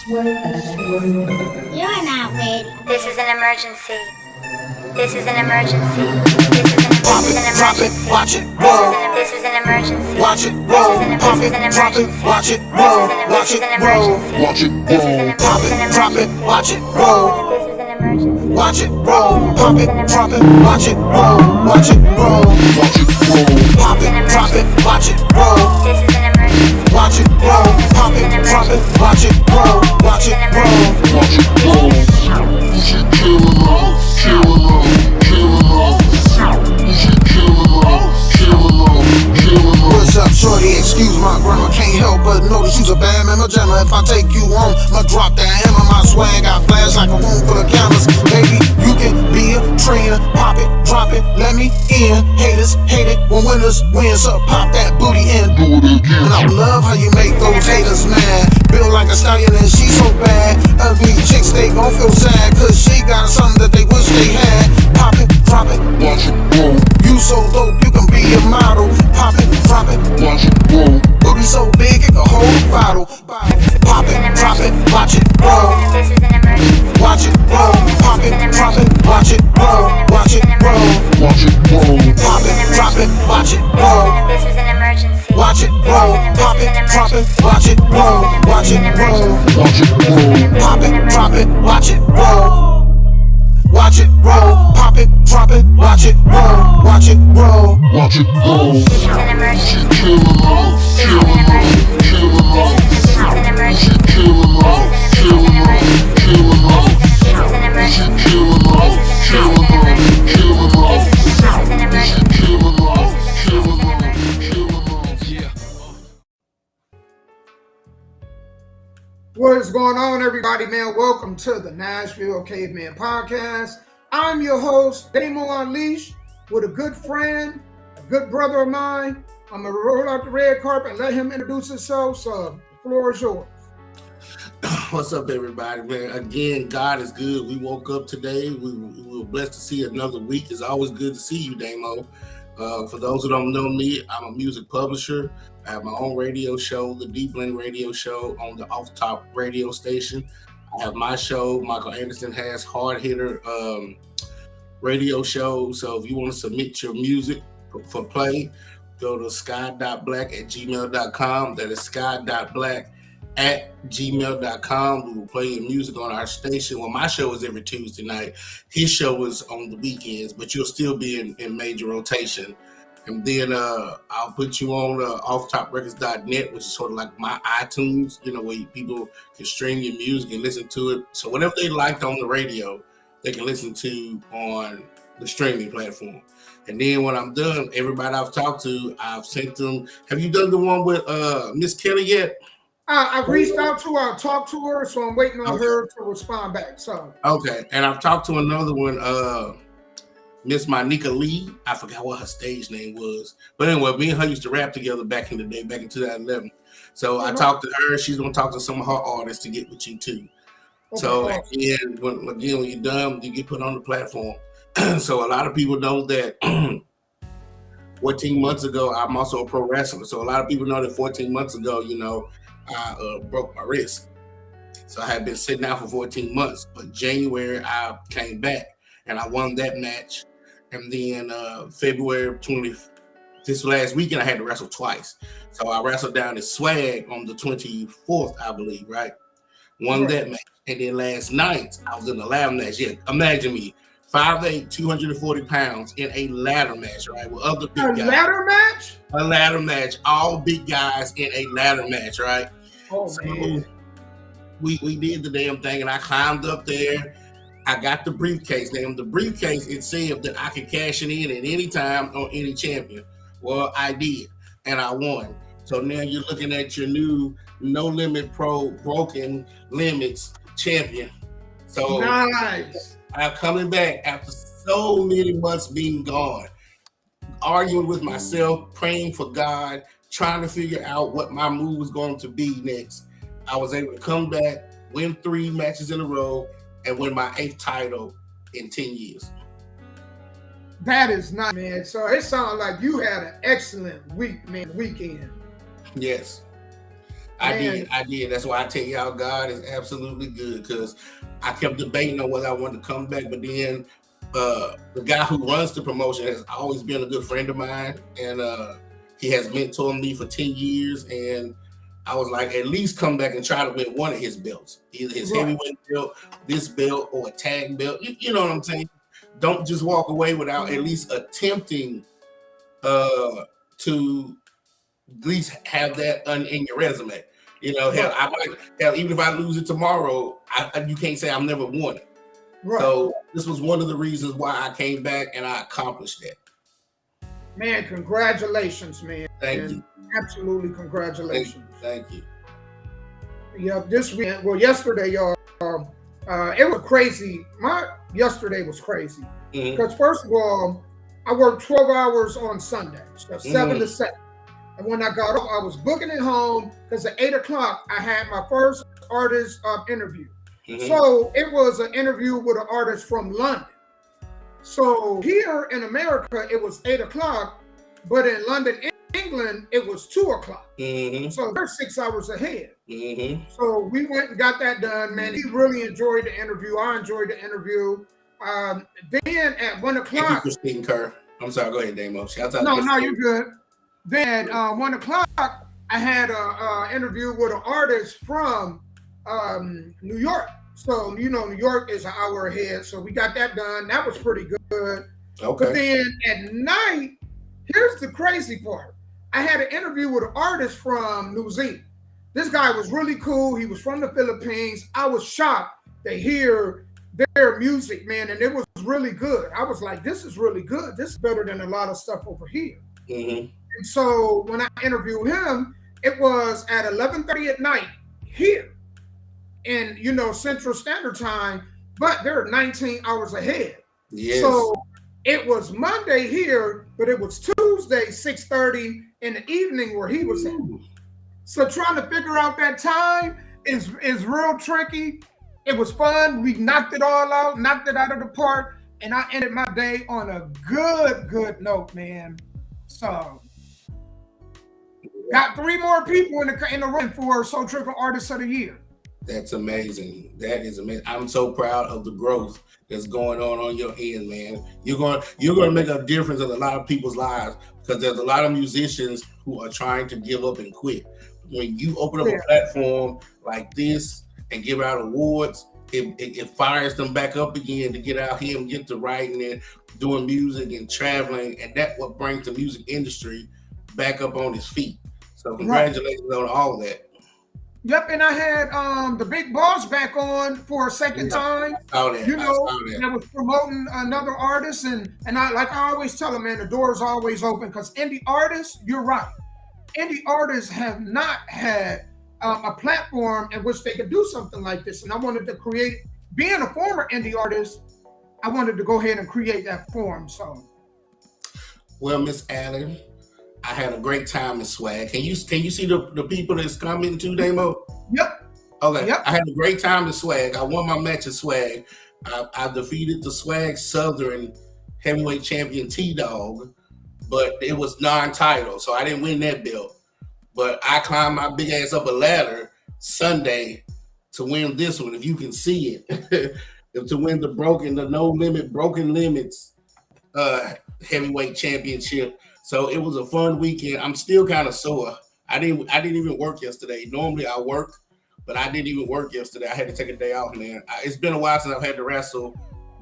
You're not ready. This is an emergency. This is an emergency. This is an emergency. Watch it roll. This is an emergency. Watch it roll. Pop it, drop it, watch it roll. Watch it roll. Watch it roll. Pop it, drop it, watch it roll. This is an emergency. Watch it roll. Pop it, drop it, watch it roll. Watch it roll. Watch it roll. Pop it, drop it, watch it roll. This is an emergency. Watch it roll. Pop it, drop it, watch it roll. Watch it roll. Watch it roll. You should kill it all, kill it all, kill it all. You should kill it all, kill it all, kill it all. What's up, shorty? Excuse my grammar, can't help but notice you's a bad man, my jammer. If I take you home, I'ma drop that hammer. My swag got flash like a room full of cameras. Baby, you can be a trainer. Pop it, drop it, let me in. Haters hate it when winners win, so pop that booty in. Do it again. And I love how you make those haters mad. Built like a stallion and she so bad. Ugly chicks, they gon' feel sad, cause she got something that they wish they had. Pop it, drop it, Watch it roll. you so dope, you can be a model. Pop it, drop it, Watch it roll. booty so big it can hold a bottle. Pop it, drop it, watch it roll. This is an emergency. Watch it roll. Pop it, drop it, watch it roll. Watch it roll. Watch it roll. Pop it, drop it, watch it roll. This is an emergency. Watch it roll. Pop it, drop it, watch it roll. Watch it roll. Watch it roll. Pop it, drop it, watch it roll. Watch it roll. Pop it, drop it, watch it roll. Watch it roll. Watch it roll. This is an You emergency. should kill it all, kill it all, kill it all. This is an You emergency. should kill it all, kill it all, kill it all. This is an You emergency. should kill it all, kill it all, kill it all. This is an You emergency. should kill it all, kill it all, kill it all. Yeah. What is going on, everybody, man? Welcome to the Nashville Cavemen podcast. I'm your host, Damo Unleashed, with a good friend, a good brother of mine. I'm going to roll out the red carpet and let him introduce himself, so the floor is yours. What's up, everybody, man? Again, God is good. We woke up today. We were blessed to see another week. It's always good to see you, Damo. For those who don't know me, I'm a music publisher. I have my own radio show, the Deep Blend Radio Show, on the Off Top radio station. I have my show. Michael Anderson has Hard Hitter radio show. So if you want to submit your music for play, go to sky.black@gmail.com. That is sky.black@gmail.com. We will play your music on our station. Well, my show is every Tuesday night. His show is on the weekends, but you'll still be in major rotation. And then I'll put you on offtoprecords.net, which is sort of like my iTunes, where people can stream your music and listen to it. So whatever they liked on the radio, they can listen to on the streaming platform. And then when I'm done, everybody I've talked to, I've sent them. Have you done the one with Miss Kelly yet? I've reached out to her, I talked to her, so I'm waiting on her to respond back. So Okay, and I've talked to another one, Miss Monica Lee. I forgot what her stage name was. But anyway, me and her used to rap together back in the day, back in 2011. So I talked to her. She's going to talk to some of her artists to get with you too. okay, So awesome. when you're done, you get put on the platform. So a lot of people know that 14 months ago, I'm also a pro wrestler. So a lot of people know that 14 months ago, I broke my wrist. So I had been sitting out for 14 months. But January, I came back and I won that match. And then February 20th, this last weekend, I had to wrestle twice. So I wrestled down in Swag on the 24th, I believe, right? Won that match. And then last night, I was in a ladder match. Yeah, imagine me, 5'8", 240 pounds in a ladder match, right? With other big guys. A ladder match? A ladder match. All big guys in a ladder match, right? Oh, So man. we did the damn thing, and I climbed up there. I got the briefcase. Now, the briefcase, it said that I could cash it in at any time on any champion. Well, I did, and I won. So now you're looking at your new No Limit Pro Broken Limits champion. So Nice. I'm coming back after so many months being gone, arguing with myself, praying for God, trying to figure out what my move was going to be next. I was able to come back, win 3 matches in a row, and win my 8th title in 10 years. That is nice, man. So it sounds like you had an excellent weekend. Yes. I Man. did. That's why I tell y'all, God is absolutely good, because I kept debating on whether I wanted to come back, but then the guy who runs the promotion has always been a good friend of mine, and he has mentored me for 10 years, and I was like, at least come back and try to win one of his belts, either his heavyweight belt, this belt, or a tag belt. You know what I'm saying? Don't just walk away without at least attempting to at least have that in your resume. You know, hell, even if I lose it tomorrow, you can't say I've never won it. Right. So this was one of the reasons why I came back and I accomplished that. Man, congratulations, man. Thank you. Absolutely, congratulations. Thank you. Yeah, this weekend, well, yesterday, y'all, it was crazy. Yesterday was crazy. Because first of all, I worked 12 hours on Sunday, so 7 to 7. And when I got off, I was booking it home because at 8 o'clock, I had my first artist interview. So it was an interview with an artist from London. So here in America, it was 8 o'clock, but in London, England, it was 2 o'clock. So they're 6 hours ahead. So we went and got that done, man. He really enjoyed the interview. I enjoyed the interview. Then at 1 o'clock. Thank you, Christine Kerr. I'm sorry, go ahead, Damo. Shout out. No, you're good. Then at 1 o'clock, I had an interview with an artist from New York. So, you know, New York is an hour ahead. So we got that done. That was pretty good. Okay. But then at night, here's the crazy part. I had an interview with an artist from New Zealand. This guy was really cool. He was from the Philippines. I was shocked to hear their music, man. And it was really good. I was like, this is really good. This is better than a lot of stuff over here. And so when I interviewed him, it was at 11:30 at night here in, you know, Central Standard Time, but they're 19 hours ahead. Yes. So it was Monday here, but it was Tuesday, 6:30 in the evening where he was at. So trying to figure out that time is real tricky. It was fun. We knocked it all out, knocked it out of the park, and I ended my day on a good note, man. So got 3 more people in the running for Soul Trippin' Artist of the Year. That's amazing. That is amazing. I'm so proud of the growth that's going on your end, man. You're going to make a difference in a lot of people's lives, because there's a lot of musicians who are trying to give up and quit. When you open up a platform like this and give out awards, it fires them back up again to get out here and get to writing and doing music and traveling, and that's what brings the music industry back up on its feet. So congratulations on all that. Yep, and I had the Big Boss back on for a second time. You know, that was promoting another artist, and I always tell them, man, the door is always open, because indie artists, you're right. Indie artists have not had a platform in which they could do something like this, and I wanted to create. Being a former indie artist, I wanted to go ahead and create that form. So, well, Miss Allen, I had a great time in Swag. Can you see the people that's coming too, Damo? Yep. Okay. Yep. I had a great time in Swag. I won my match at Swag. I defeated the Swag Southern heavyweight champion T-Dog, but it was non-title, so I didn't win that belt. But I climbed my big ass up a ladder Sunday to win this one, if you can see it. To win the No Limit Broken Limits heavyweight championship. So it was a fun weekend. I'm still kind of sore. I didn't even work yesterday. Normally I work, but I didn't even work yesterday. I had to take a day off, man. It's been a while since I've had to wrestle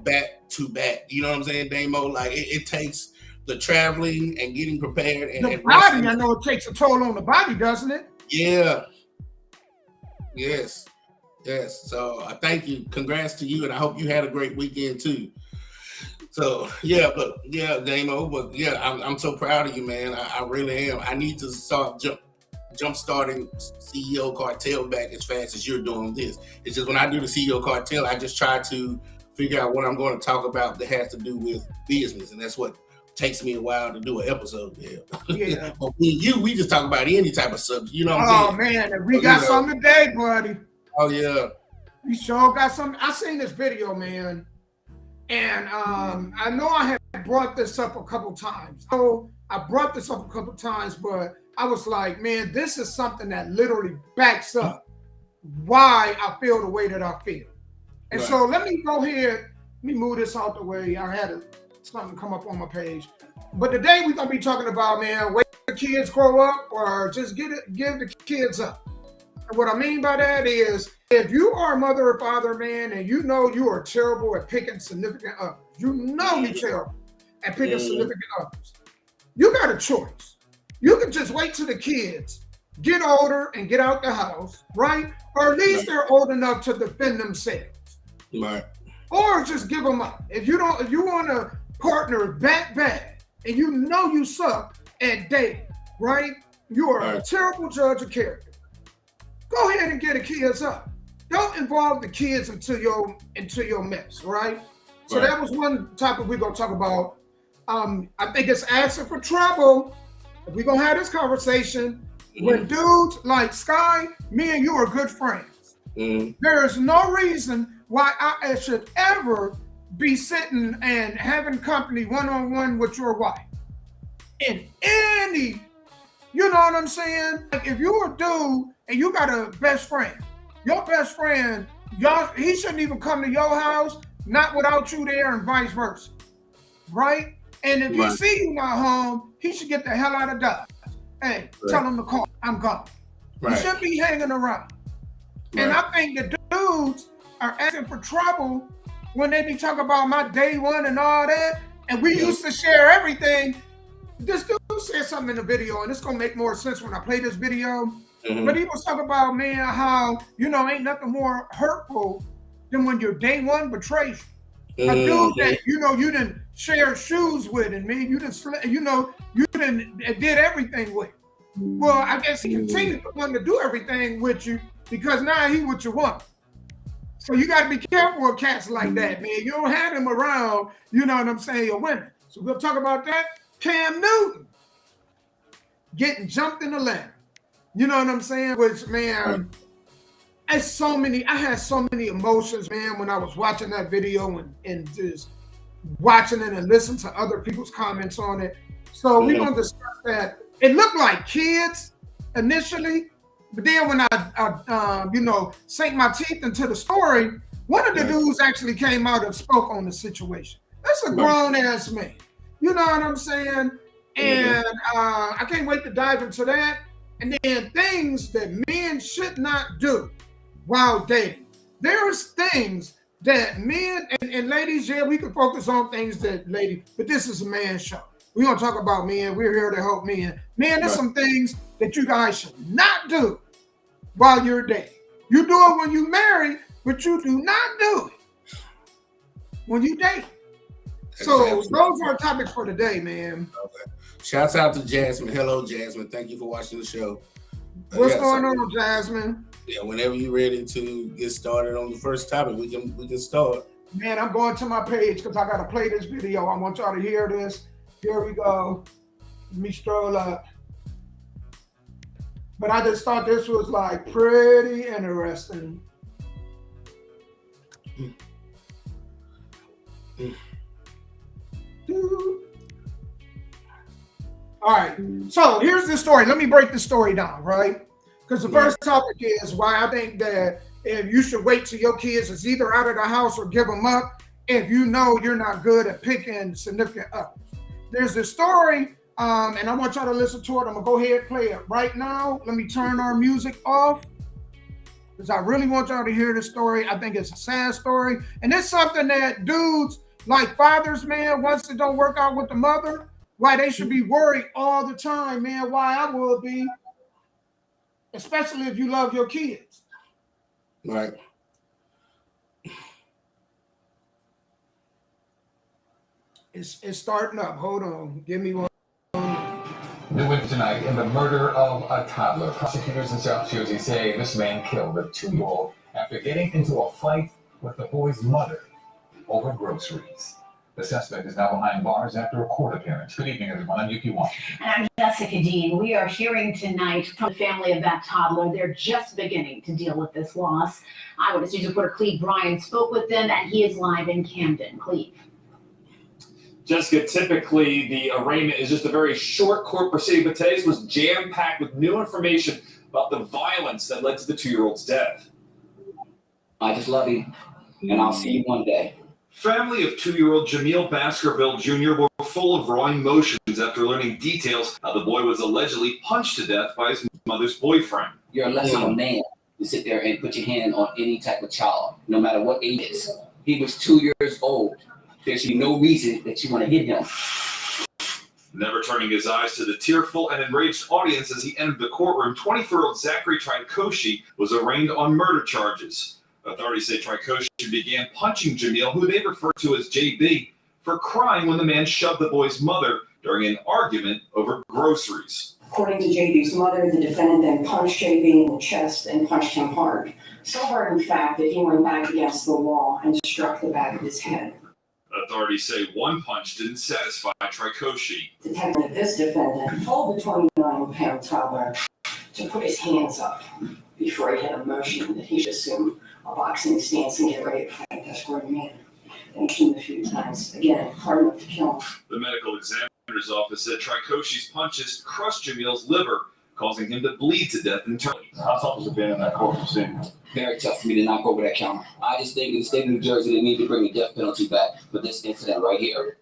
back to back. You know what I'm saying, Damo? Like it takes the traveling and getting prepared. And the body, I know it takes a toll on the body, doesn't it? Yeah. Yes. So I thank you. Congrats to you, and I hope you had a great weekend too. So Damo, I'm so proud of you, man. I really am. I need to start jump starting CEO Cartel back as fast as you're doing this. It's just when I do the CEO Cartel, I just try to figure out what I'm going to talk about that has to do with business, and that's what takes me a while to do an episode there. Yeah. But we just talk about any type of subject. You know what I'm saying? Oh man, we got something today, buddy. Oh yeah. We sure got something. I seen this video, man. And I know I had brought this up a couple times. So I brought this up a couple times, but I was like, man, this is something that literally backs up why I feel the way that I feel. And Right. so let me go ahead, let me move this out the way. I had something come up on my page. But today we're gonna be talking about, man, wait till the kids grow up or just give the kids up. And what I mean by that is if you are a mother or father, man, and you know you are terrible at picking significant others, you know you're terrible at picking significant others, you got a choice. You can just wait till the kids get older and get out the house, right? Or at least they're old enough to defend themselves. Right. Or just give them up. If you want a partner bad, and you know you suck at dating, right? You are a terrible judge of character. Go ahead and get the kids up. Don't involve the kids into your mess, right? So that was one topic we're gonna talk about. I think it's asking for trouble. If we're gonna have this conversation, when dudes like Sky, me and you are good friends. There is no reason why I should ever be sitting and having company one-on-one with your wife. In any, you know what I'm saying? Like if you're a dude and you got a best friend, your best friend, he shouldn't even come to your house, not without you there and vice versa, right? And if he see you not home, he should get the hell out of Dodge. Hey, tell him to call, I'm gone. He shouldn't be hanging around. And I think the dudes are asking for trouble when they be talking about my day one and all that, and we used to share everything. This dude said something in the video, and it's gonna make more sense when I play this video. But he was talking about, man, how, ain't nothing more hurtful than when your day one betrays you. A dude that, you didn't share shoes with, and man, you didn't did everything with. Well, I guess he continued to want to do everything with you because now he what you want. So you got to be careful with cats like that, man. You don't have them around, you know what I'm saying, your women. So we'll talk about that. Cam Newton getting jumped in the ladder. You know what I'm saying? Which, man, I had so many emotions, man, when I was watching that video and just watching it and listening to other people's comments on it. So we're going to discuss that. It looked like kids initially, but then when I sank my teeth into the story, one of the dudes actually came out and spoke on the situation. That's a grown-ass man. You know what I'm saying? And I can't wait to dive into that. And then things that men should not do while dating. There's things that men and ladies, we can focus on things that ladies, but this is a man show. We're going to talk about men. We're here to help men. Man, there's some things that you guys should not do while you're dating. You do it when you marry, but you do not do it when you date. So those are our topics for today, man. Okay. Shouts out to Jasmine. Hello, Jasmine. Thank you for watching the show. What's going on, Jasmine? Yeah, whenever you're ready to get started on the first topic, we can start. Man, I'm going to my page because I got to play this video. I want y'all to hear this. Here we go. Let me stroll up. But I just thought this was like pretty interesting. All right, so here's the story. Let me break the story down, right? Because the first topic is why I think that if you should wait till your kids is either out of the house or give them up if you know you're not good at picking significant others. There's this story, and I want y'all to listen to it. I'm gonna go ahead and play it right now. Let me turn our music off because I really want y'all to hear this story. I think it's a sad story, and it's something that dudes like fathers, man, once it don't work out with the mother, why they should be worried all the time, man. Why I would be, especially if you love your kids. Right. It's starting up. Hold on. Give me one. New tonight in the murder of a toddler. Prosecutors in South Jersey say this man killed a 2-year-old after getting into a fight with the boy's mother over groceries. The suspect is now behind bars after a court appearance. Good evening, everyone. I'm Yuki Washington. And I'm Jessica Dean. We are hearing tonight from the family of that toddler. They're just beginning to deal with this loss. Eyewitness News reporter Cleve Bryan spoke with them, and he is live in Camden. Cleve. Jessica, typically the arraignment is just a very short court proceeding, but today's was jam-packed with new information about the violence that led to the 2-year-old's death. I just love you, and I'll see you one day. Family of 2-year-old Jameel Baskerville Jr. were full of raw emotions after learning details how the boy was allegedly punched to death by his mother's boyfriend. You're less of a man to sit there and put your hand on any type of child, no matter what age it is. He was 2 years old. There should be no reason that you want to hit him. Never turning his eyes to the tearful and enraged audience as he entered the courtroom, 24-year-old Zachary Trikoshi was arraigned on murder charges. Authorities say Trikoshi began punching Jameel, who they refer to as JB, for crying when the man shoved the boy's mother during an argument over groceries. According to JB's mother, the defendant then punched JB in the chest and punched him hard. So hard, in fact, that he went back against the wall and struck the back of his head. Authorities say one punch didn't satisfy Trikoshi. Detective, this defendant told the 29-pound toddler to put his hands up before he had a motion that he should assume a boxing stance and get ready to fight this grown man. And he shot him a few times. Again, hard enough to kill him. The medical examiner's office said Trikoshi's punches crushed Jameel's liver, causing him to bleed to death internally. How tough has it been in that court proceeding? Very tough for me to knock over that counter. I just think in the state of New Jersey, they need to bring the death penalty back for this incident right here.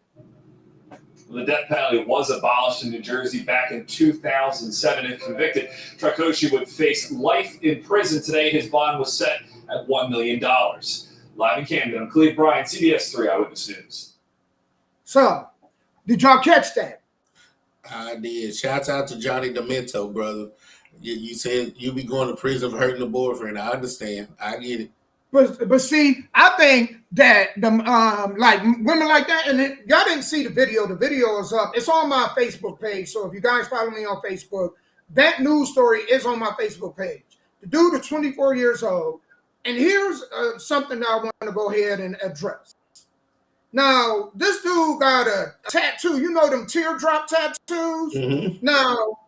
The death penalty was abolished in New Jersey back in 2007. If convicted, Trikoshi would face life in prison. Today, his bond was set at $1 million. Live in Camden, I'm Cleve Bryan, CBS 3 Eyewitness News. So, did y'all catch that? I did. Shouts out to Johnny Demento, brother. You said you be going to prison for hurting the boyfriend. I understand. I get it. But see, I think that the like women like that, and y'all didn't see the video. The video is up. It's on my Facebook page. So if you guys follow me on Facebook, that news story is on my Facebook page. The dude is 24 years old, and here's something that I want to go ahead and address. Now, this dude got a tattoo. You know them teardrop tattoos? Mm-hmm. Now,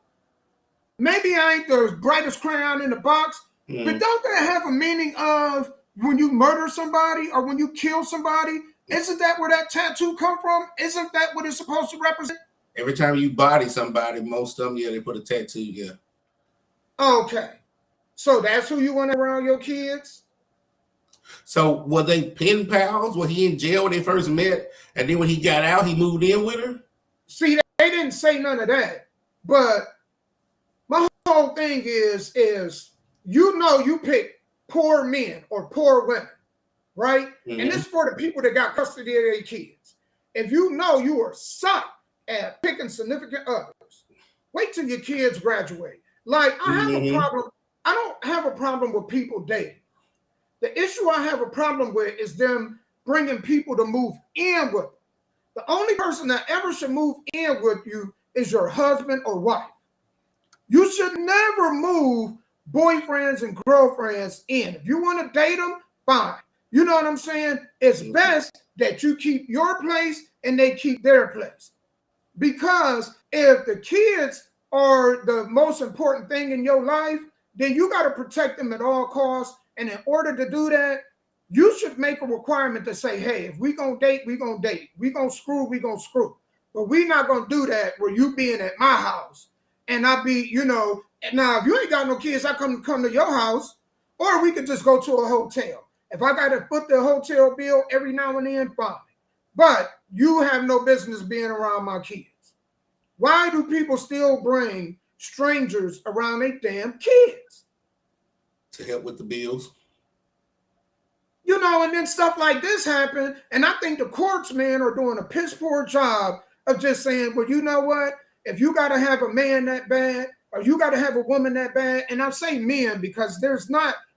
maybe I ain't the brightest crayon in the box, but don't that have a meaning of when you murder somebody or when you kill somebody? Isn't that where that tattoo come from? Isn't that what it's supposed to represent? Every time you body somebody, most of them, yeah, they put a tattoo, yeah. Okay. So that's who you want around your kids? So were they pen pals? Was he in jail when they first met? And then when he got out, he moved in with her? See, they didn't say none of that. But my whole thing is you know you pick poor men or poor women, right? Mm-hmm. And this is for the people that got custody of their kids. If you know you are sucked at picking significant others, wait till your kids graduate. Like, I have a problem. I don't have a problem with people dating. The issue I have a problem with is them bringing people to move in with them. The only person that ever should move in with you is your husband or wife. You should never move boyfriends and girlfriends in. If you want to date them, fine. You know what I'm saying? It's best that you keep your place and they keep their place. Because if the kids are the most important thing in your life, then you got to protect them at all costs. And in order to do that, you should make a requirement to say, hey, if we going to date, we going to date. We going to screw, we going to screw. But we not going to do that where you being at my house. And I be, you know, now if you ain't got no kids, I come to your house. Or we could just go to a hotel. If I got to foot the hotel bill every now and then, fine. But you have no business being around my kids. Why do people still bring strangers around their damn kids? To help with the bills. You know, and then stuff like this happen. And I think the courts, man, are doing a piss poor job of just saying, well, you know what? If you got to have a man that bad, or you got to have a woman that bad, and I say men because there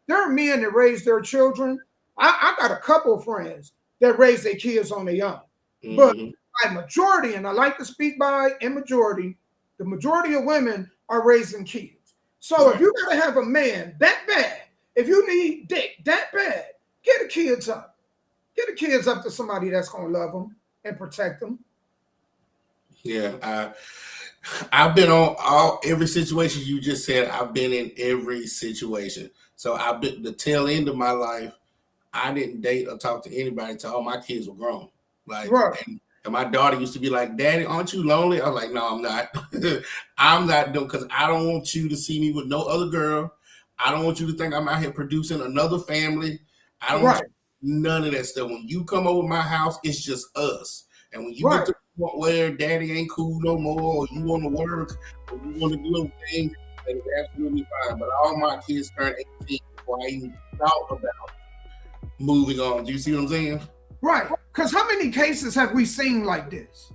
are men that raise their children. I got a couple of friends that raise their kids on their own. Mm-hmm. But by majority, and I like to speak by in majority, the majority of women are raising kids. So if you got to have a man that bad, if you need dick that bad, get the kids up. Get the kids up to somebody that's going to love them and protect them. Yeah, I've been on every situation you just said. I've been in every situation. So I've been the tail end of my life. I didn't date or talk to anybody until all my kids were grown. Like, right. And And my daughter used to be like, "Daddy, aren't you lonely?" I was like, "No, I'm not. I'm not doing because I don't want you to see me with no other girl. I don't want you to think I'm out here producing another family. I don't want Right, none of that stuff. When you come over my house, it's just us. And when you get right. to the point where daddy ain't cool no more, or you want to work, or you want to do other things, that is absolutely fine. But all my kids turned 18 before I even thought about moving on. Do you see what I'm saying? Right. Because how many cases have we seen like this?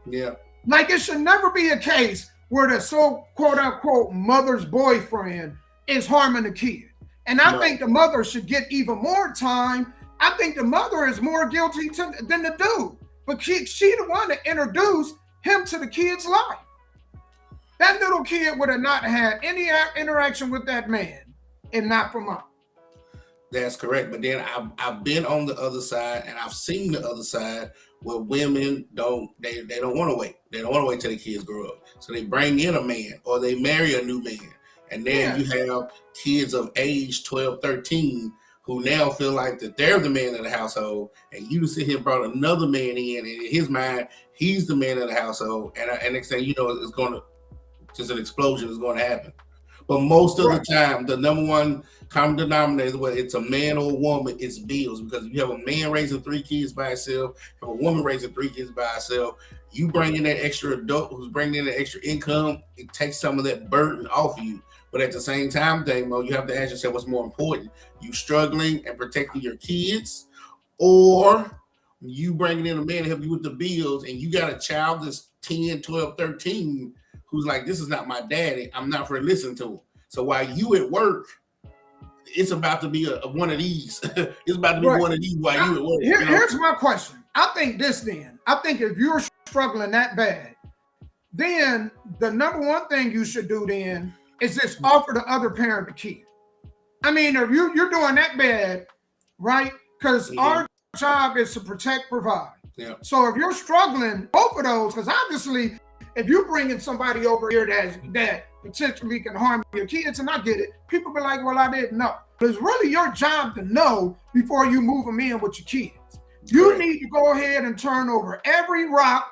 Yeah. Like, it should never be a case where the so quote unquote mother's boyfriend is harming the kid. And I think the mother should get even more time. I think the mother is more guilty than the dude. But she the one that introduced him to the kid's life. That little kid would have not had any interaction with that man if not for mom. That's correct. But then I've been on the other side, and I've seen the other side where women don't want to wait. They don't want to wait till the kids grow up. So they bring in a man or they marry a new man. And then you have kids of age 12, 13 who now feel like that they're the man of the household. And you sit here and brought another man in, and in his mind, he's the man of the household. And next thing you know, it's going to, just an explosion is going to happen. But most of the time, the number one common denominator, whether it's a man or a woman, it's bills. Because if you have a man raising 3 kids by himself, have a woman raising 3 kids by herself, you bring in that extra adult who's bringing in that extra income, it takes some of that burden off of you. But at the same time, Damo, you have to ask yourself what's more important. You struggling and protecting your kids, or you bringing in a man to help you with the bills, and you got a child that's 10, 12, 13 who's like, this is not my daddy. I'm not for listening to him. So while you at work, it's about to be a one of these. It's about to be one of these while you at work. Here's my question. I think if you're struggling that bad, then the number one thing you should do then is just offer the other parent the kid. I mean, if you're doing that bad, right? Because our job is to protect, provide. Yeah. So if you're struggling, both of those, because obviously, if you're bringing somebody over here that potentially can harm your kids, and I get it, people be like, well, I didn't know. But it's really your job to know before you move them in with your kids. You need to go ahead and turn over every rock.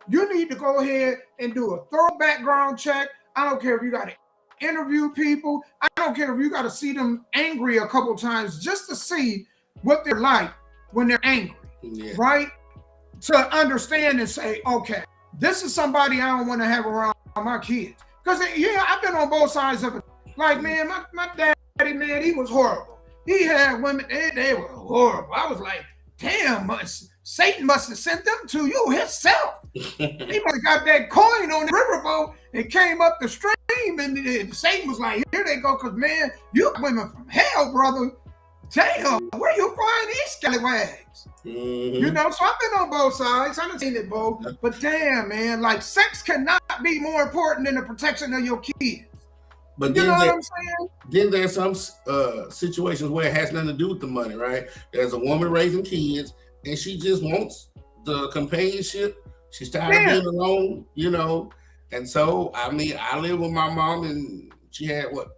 You need to go ahead and do a thorough background check. I don't care if you got to interview people. I don't care if you got to see them angry a couple times just to see what they're like when they're angry, right? To understand and say, okay, this is somebody I don't want to have around my kids. Because, I've been on both sides of it. Like, man, my daddy, man, he was horrible. He had women, they were horrible. I was like, damn, Satan must have sent them to you himself. He must have got that coin on the riverboat and came up the stream, and Satan was like, here they go, because, man, you women from hell, brother. Damn, where you find these scallywags? You know, so I've been on both sides. I've seen it both. But damn, man, like, sex cannot be more important than the protection of your kids. But you know what I'm saying? Then there's some situations where it has nothing to do with the money, right? There's a woman raising kids, and she just wants the companionship. She's tired of being alone, you know. And so, I mean, I live with my mom, and she had what?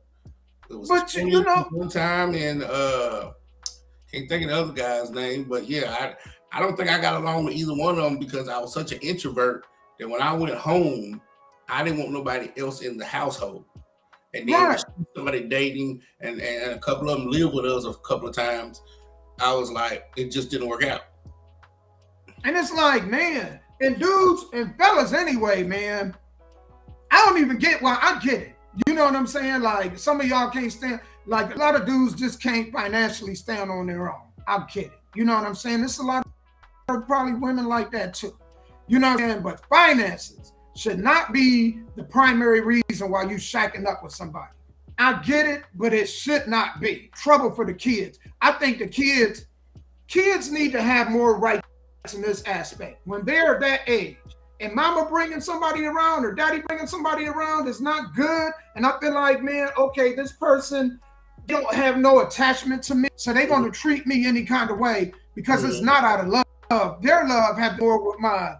It was one time, and can't think of the other guy's name, but yeah, I don't think I got along with either one of them because I was such an introvert that when I went home, I didn't want nobody else in the household. And then somebody dating, and a couple of them lived with us a couple of times, I was like, it just didn't work out. And it's like, man, and dudes and fellas anyway, man, I don't even get why. I get it. You know what I'm saying? Like, some of y'all can't stand, like, a lot of dudes just can't financially stand on their own. I get it. You know what I'm saying? There's a lot of probably women like that too. You know what I'm saying? But finances should not be the primary reason why you shacking up with somebody. I get it, but it should not be. Trouble for the kids. I think the kids need to have more rights in this aspect. When they're that age, and mama bringing somebody around or daddy bringing somebody around is not good. And I feel like, man, okay, this person don't have no attachment to me. So they're going to treat me any kind of way because it's not out of love. Their love have more with my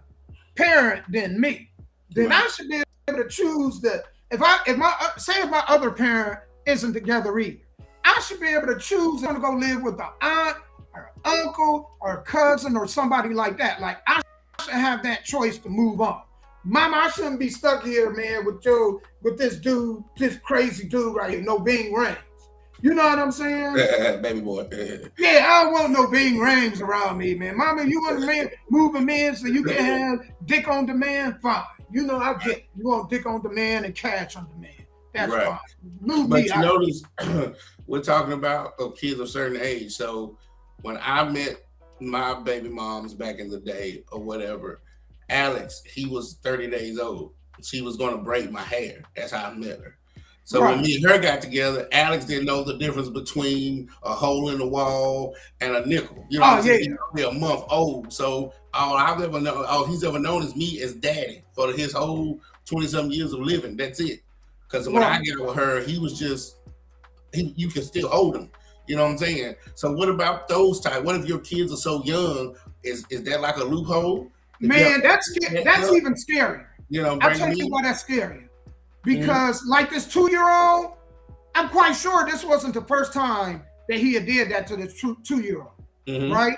parent than me. Then I should be able to choose if my other parent isn't together either, I should be able to choose to go live with an aunt or uncle or cousin or somebody like that. Like, I should have that choice to move on. Mama, I shouldn't be stuck here, man, with this dude, this crazy dude right here, no Bing rings. You know what I'm saying? Baby boy. Yeah, I don't want no Bing rings around me, man. Mama, you want a man moving man so you can have dick on demand? Fine. You know, I get it. You want dick on demand and cash on demand. That's Right. fine. Move But me you out. notice we're talking about kids of a certain age. So when I met my baby moms back in the day or whatever, Alex, he was 30 days old. She was going to braid my hair. That's how I met her. So when me and her got together, Alex didn't know the difference between a hole in the wall and a nickel. You know what I'm saying? He's only a month old. So all he's ever known is me as daddy for his whole 20-something years of living. That's it. Because when I got with her, he was just, you can still hold him. You know what I'm saying? So what about those type? What if your kids are so young? Is that like a loophole? Man, that's even scarier. You know, I'll tell you why that's scary. Because like this 2-year-old, I'm quite sure this wasn't the first time that he had did that to this 2-year-old, right?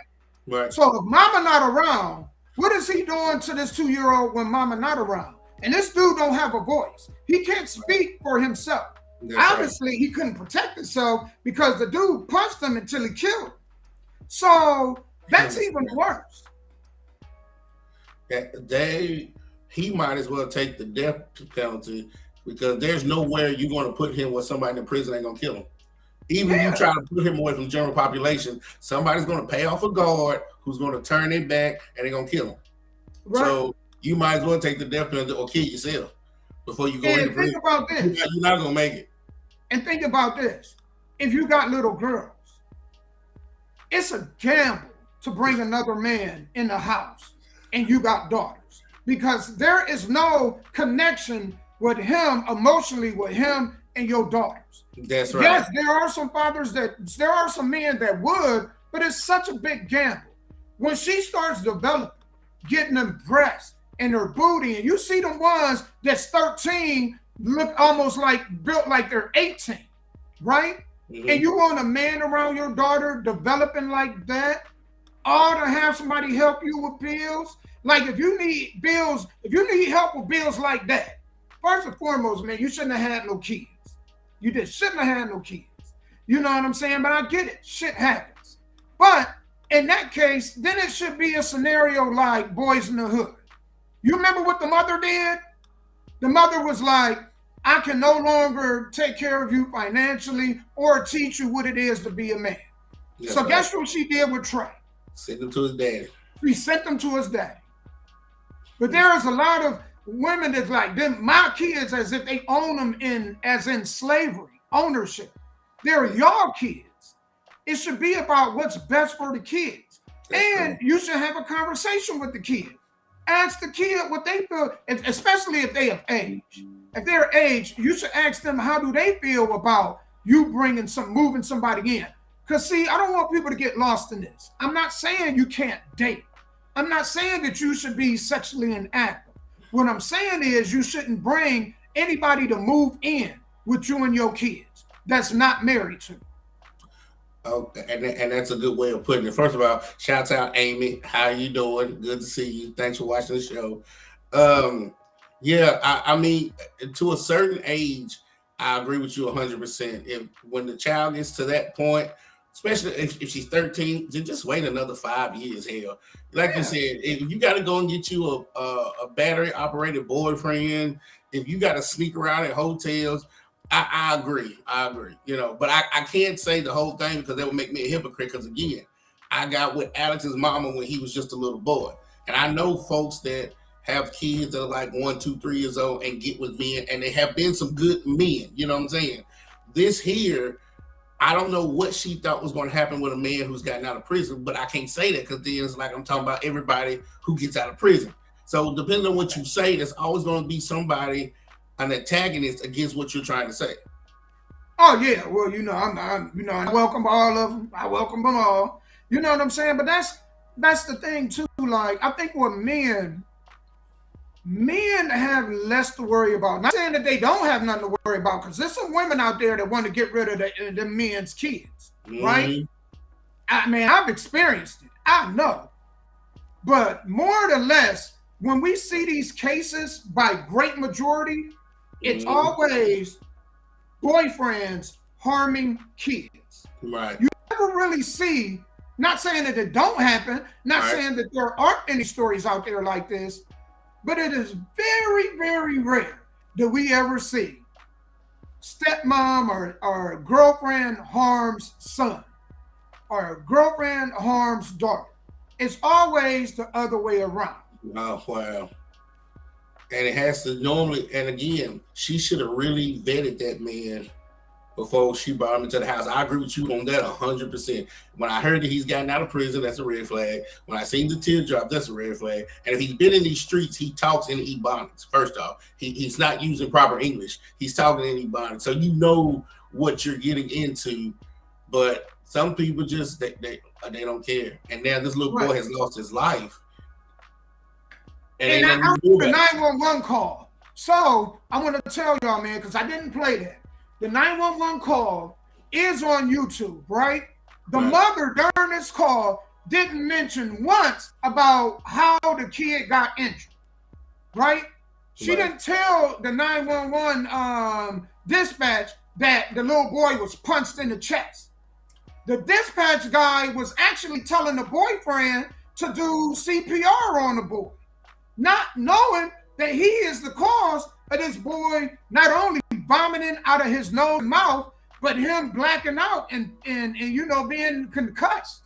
Right. So if mama not around, what is he doing to this 2-year-old when mama not around? And this dude don't have a voice. He can't speak for himself. Obviously, he couldn't protect himself because the dude punched him until he killed him. So that's even worse. He might as well take the death penalty because there's nowhere you're going to put him where somebody in the prison ain't going to kill him. Even if you try to put him away from the general population, somebody's going to pay off a guard who's going to turn their back and they're going to kill him. Right. So you might as well take the death penalty or kill yourself before you go into prison. Think about this. You're not going to make it. And think about this. If you got little girls, it's a gamble to bring another man in the house and you got daughters because there is no connection with him emotionally with him and your daughters. That's right. Yes, there are some there are some men that would, but it's such a big gamble. When she starts developing, getting them breasts and her booty, and you see them ones that's 13 look almost like built like they're 18, right? And you want a man around your daughter developing like that, or to have somebody help you with bills. Like if you need bills, if you need help with bills like that, first and foremost, man, you shouldn't have had no kids. You just shouldn't have had no kids. You know what I'm saying? But I get it. Shit happens. But in that case, then it should be a scenario like Boys in the Hood. You remember what the mother did? The mother was like, I can no longer take care of you financially or teach you what it is to be a man. That's so guess what she did with Trey? Sent him to his daddy. She sent him to his daddy. But there is a lot of women that's like, them, my kids, as if they own them as in slavery, ownership. They're your kids. It should be about what's best for the kids. And you should have a conversation with the kid. Ask the kid what they feel, especially if they have age. If they're age, you should ask them how do they feel about you moving somebody in. Because see, I don't want people to get lost in this. I'm not saying you can't date. I'm not saying that you should be sexually inactive. What I'm saying is you shouldn't bring anybody to move in with you and your kids that's not married to. Okay, and that's a good way of putting it. First of all, shouts out Amy. How you doing? Good to see you. Thanks for watching the show. I mean, to a certain age, I agree with you 100%. When the child gets to that point, especially if she's 13, then just wait another 5 years. Hell, like you said, if you got to go and get you a battery operated boyfriend, if you got to sneak around in hotels, I agree. You know, but I can't say the whole thing because that would make me a hypocrite. Because again, I got with Alex's mama when he was just a little boy, and I know folks that have kids that are like 1, 2, 3 years old and get with men, and they have been some good men. You know what I'm saying? This here, I don't know what she thought was going to happen with a man who's gotten out of prison, but I can't say that because then it's like I'm talking about everybody who gets out of prison. So depending on what you say, there's always going to be somebody, an antagonist against what you're trying to say. Oh yeah, well I welcome all of them. I welcome them all. You know what I'm saying? But that's the thing too. Like I think with men have less to worry about. Not saying that they don't have nothing to worry about, because there's some women out there that want to get rid of the men's kids, right? I mean, I've experienced it. I know. But more or less, when we see these cases, by great majority, it's always boyfriends harming kids. Right. You never really see, not saying that it don't happen, not saying that there aren't any stories out there like this, but it is very, very rare that we ever see stepmom or girlfriend harms son or girlfriend harms daughter. It's always the other way around. Oh, wow. And it has to normally, and again, she should have really vetted that man before she brought him into the house. I agree with you on that 100%. When I heard that he's gotten out of prison, that's a red flag. When I seen the teardrop, that's a red flag. And if he's been in these streets, he talks in Ebonics. First off, he's not using proper English. He's talking in Ebonics. So you know what you're getting into. But some people just, they don't care. And now this little boy has lost his life. And I heard the 911 call. So I want to tell y'all, man, because I didn't play that. The 911 call is on YouTube, right? The mother during this call didn't mention once about how the kid got injured, right? She didn't tell the 911 dispatch that the little boy was punched in the chest. The dispatch guy was actually telling the boyfriend to do CPR on the boy, not knowing that he is the cause of this boy not only vomiting out of his nose and mouth, but him blacking out and you know, being concussed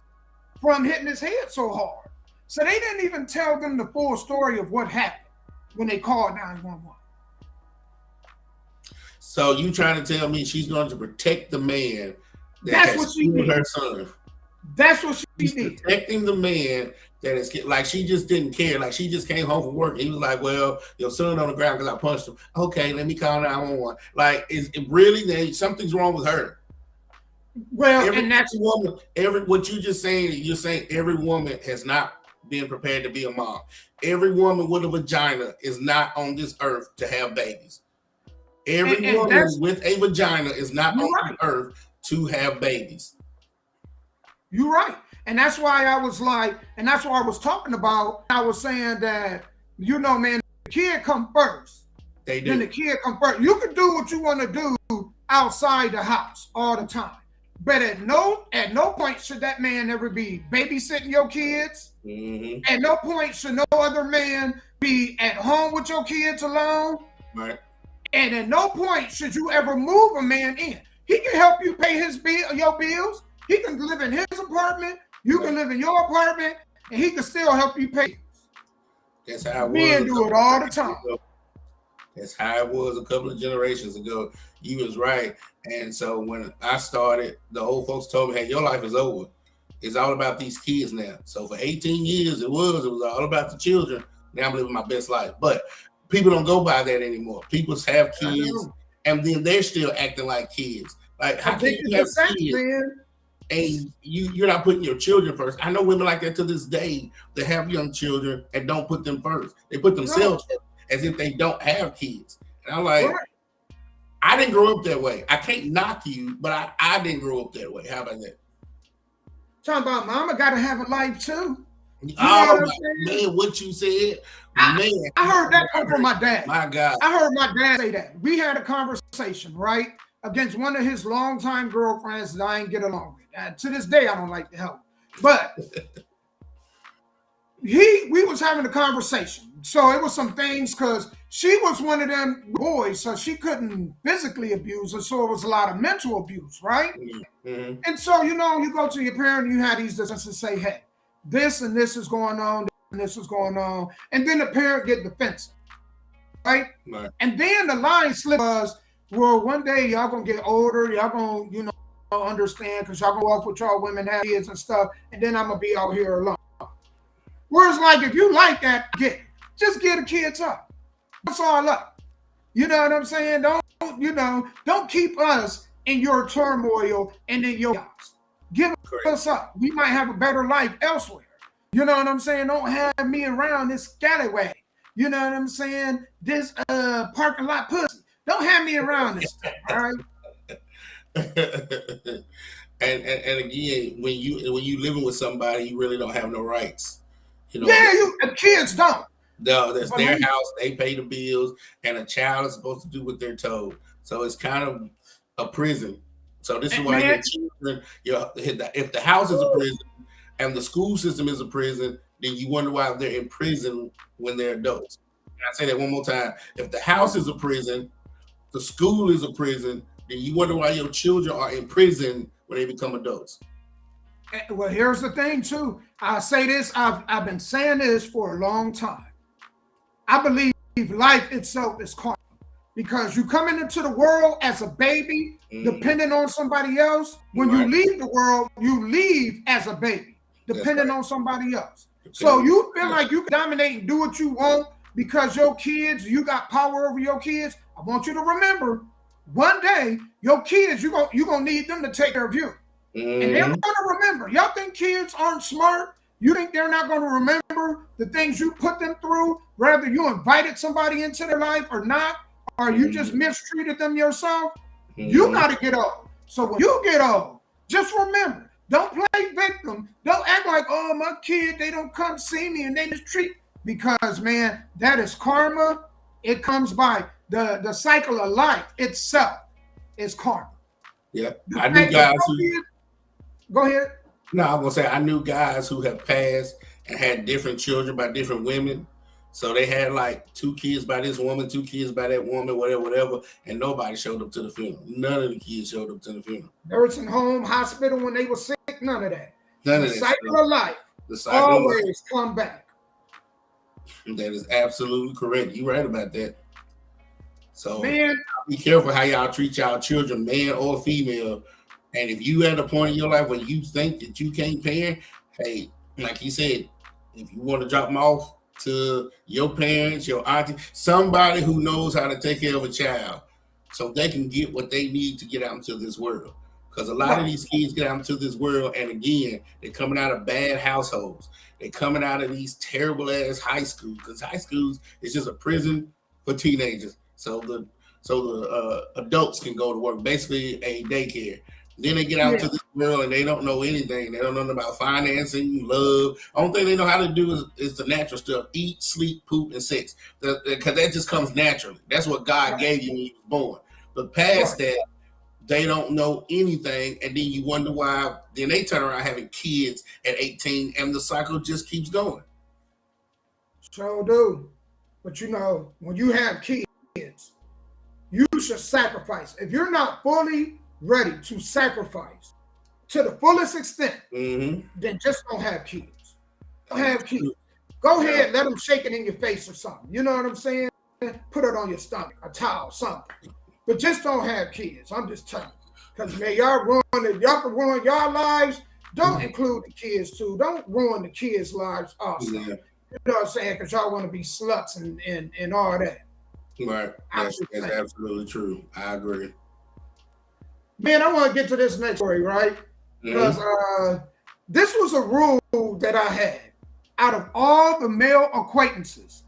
from hitting his head so hard. So they didn't even tell them the full story of what happened when they called 911. So you trying to tell me she's going to protect the man that's what she did. Her son. That's what she did. Protecting the man that is like, she just didn't care. Like, she just came home from work. He was like, well, your son on the ground because I punched him. Okay, let me call 911. Like, is it really, something's wrong with her? Well, and that's woman, what you just saying, you're saying every woman has not been prepared to be a mom. Every woman with a vagina is not on this earth to have babies. Every woman with a vagina is not on this earth to have babies. You're right. And that's why I was like, and that's why I was talking about, I was saying that, you know, man, the kid come first. They do. Then the kid come first. You can do what you want to do outside the house all the time. But at no point should that man ever be babysitting your kids. Mm-hmm. At no point should no other man be at home with your kids alone. Right. And at no point should you ever move a man in. He can help you pay your bills. He can live in his apartment. You can live in your apartment, and he can still help you pay. That's how it was. Men do it all the time. That's how it was a couple of generations ago. You was right. And so when I started, the old folks told me, hey, your life is over. It's all about these kids now. So for 18 years, it was all about the children. Now I'm living my best life. But people don't go by that anymore. People have kids, and then they're still acting like kids. Like, how can you have kids? Man. And you're not putting your children first. I know women like that to this day that have young children and don't put them first. They put themselves first as if they don't have kids. And I'm like, I didn't grow up that way. I can't knock you, but I didn't grow up that way. How about that? Talking about mama got to have a life too. Oh, man, what you said. I heard that come from my dad. My God. I heard my dad say that. We had a conversation, right? Against one of his longtime girlfriends that I ain't get along with. To this day, I don't like the help. But we was having a conversation. So it was some things because she was one of them boys, so she couldn't physically abuse her. So it was a lot of mental abuse, right? Mm-hmm. And so, you know, you go to your parent, you have these discussions and say, hey, this and this is going on, and this is going on. And then the parent get defensive, right? And then the line slip was, well, one day y'all gonna get older, y'all gonna, you know, understand because y'all go off with y'all women have kids and stuff, and then I'm gonna be out here alone. Whereas, like, if you like that, just get the kids up. That's all up. You know what I'm saying? Don't keep us in your turmoil and in your house. Give us up. We might have a better life elsewhere. You know what I'm saying? Don't have me around this scallywag. You know what I'm saying? This parking lot pussy. Don't have me around this stuff, all right? and again, when you living with somebody, you really don't have no rights. You know, Yeah, kids don't. no, that's But their let me- house. They pay the bills, and a child is supposed to do what they're told. So it's kind of a prison. So this is why your Man, children, if the house is a prison and the school system is a prison, then you wonder why they're in prison when they're adults. Can I say that one more time? If the house is a prison, the school is a prison, then you wonder why your children are in prison when they become adults. well, here's the thing too. I say this. I've been saying this for a long time. I believe life itself is karma because you coming into the world as a baby, depending on somebody else. When you leave the world, you leave as a baby, depending on somebody else. So you feel like you can dominate and do what you want because your kids, you got power over your kids. I want you to remember, one day your kids, you're gonna need them to take care of you. And they're gonna remember. Y'all think kids aren't smart? You think they're not gonna remember the things you put them through, whether you invited somebody into their life or not, or you just mistreated them yourself? You gotta get old. So when you get old, just remember, don't play victim. Don't act like, oh, my kid, they don't come see me and they mistreat. Because man, that is karma. It comes by the cycle of life itself is karma. Yeah. I knew guys who go ahead. No, I was gonna say I knew guys who have passed and had different children by different women. So they had like 2 kids by this woman, 2 kids by that woman, whatever, and nobody showed up to the funeral. None of the kids showed up to the funeral. Nursing home, hospital when they were sick, none of that. None the of that. cycle of life The cycle always come back. That is absolutely correct. You're right about that. So Man, be careful how y'all treat y'all children, man or female. And if you at a point in your life where you think that you can't parent, hey, like he said, if you want to drop them off to your parents, your auntie, somebody who knows how to take care of a child so they can get what they need to get out into this world. Because a lot of these kids get out into this world, and again, they're coming out of bad households. They're coming out of these terrible ass high schools, because high schools is just a prison for teenagers. So the adults can go to work, basically a daycare. Then they get out into this world and they don't know anything. They don't know about financing, love. Only thing they know how to do is the natural stuff: eat, sleep, poop, and sex. Because that just comes naturally. That's what God gave you when you were born. But past that, they don't know anything, and then you wonder why. Then they turn around having kids at 18, and the cycle just keeps going. so do. But you know, when you have kids, you should sacrifice. If you're not fully ready to sacrifice to the fullest extent, then just don't have kids. Don't have kids. Go ahead, let them shake it in your face or something. You know what I'm saying? Put it on your stomach, a towel, something. But just don't have kids. I'm just telling you. Because man, y'all can ruin y'all lives. Don't include the kids too. Don't ruin the kids' lives also. You know what I'm saying? Because y'all want to be sluts and all that. Right. That's absolutely true. I agree. Man, I want to get to this next story, right? Because this was a rule that I had. Out of all the male acquaintances,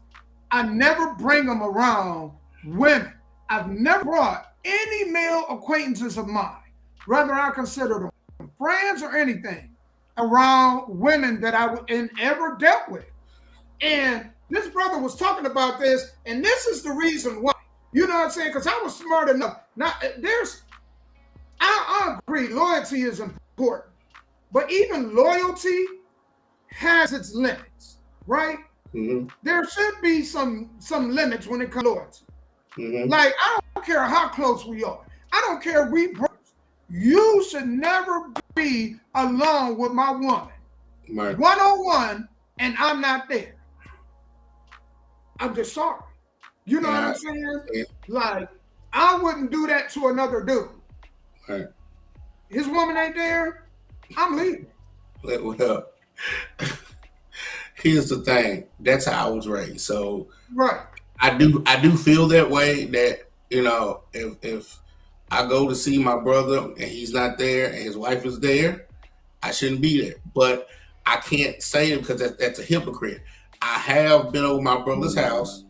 I never bring them around women. I've never brought any male acquaintances of mine, whether I consider them friends or anything, around women that I ever dealt with. And this brother was talking about this, and this is the reason why. You know what I'm saying? Because I was smart enough. I agree, loyalty is important, but even loyalty has its limits, right? There should be some limits when it comes to loyalty. Like, I don't care how close we are. I don't care if we brothers. You should never be alone with my woman, one-on-one, and I'm not there. I'm just sorry. You know what I'm saying? Like, I wouldn't do that to another dude. Right. His woman ain't there, I'm leaving. Well, here's the thing. That's how I was raised. So I do feel that way, that, you know, if I go to see my brother and he's not there and his wife is there, I shouldn't be there. But I can't say it because that's a hypocrite. I have been over my brother's house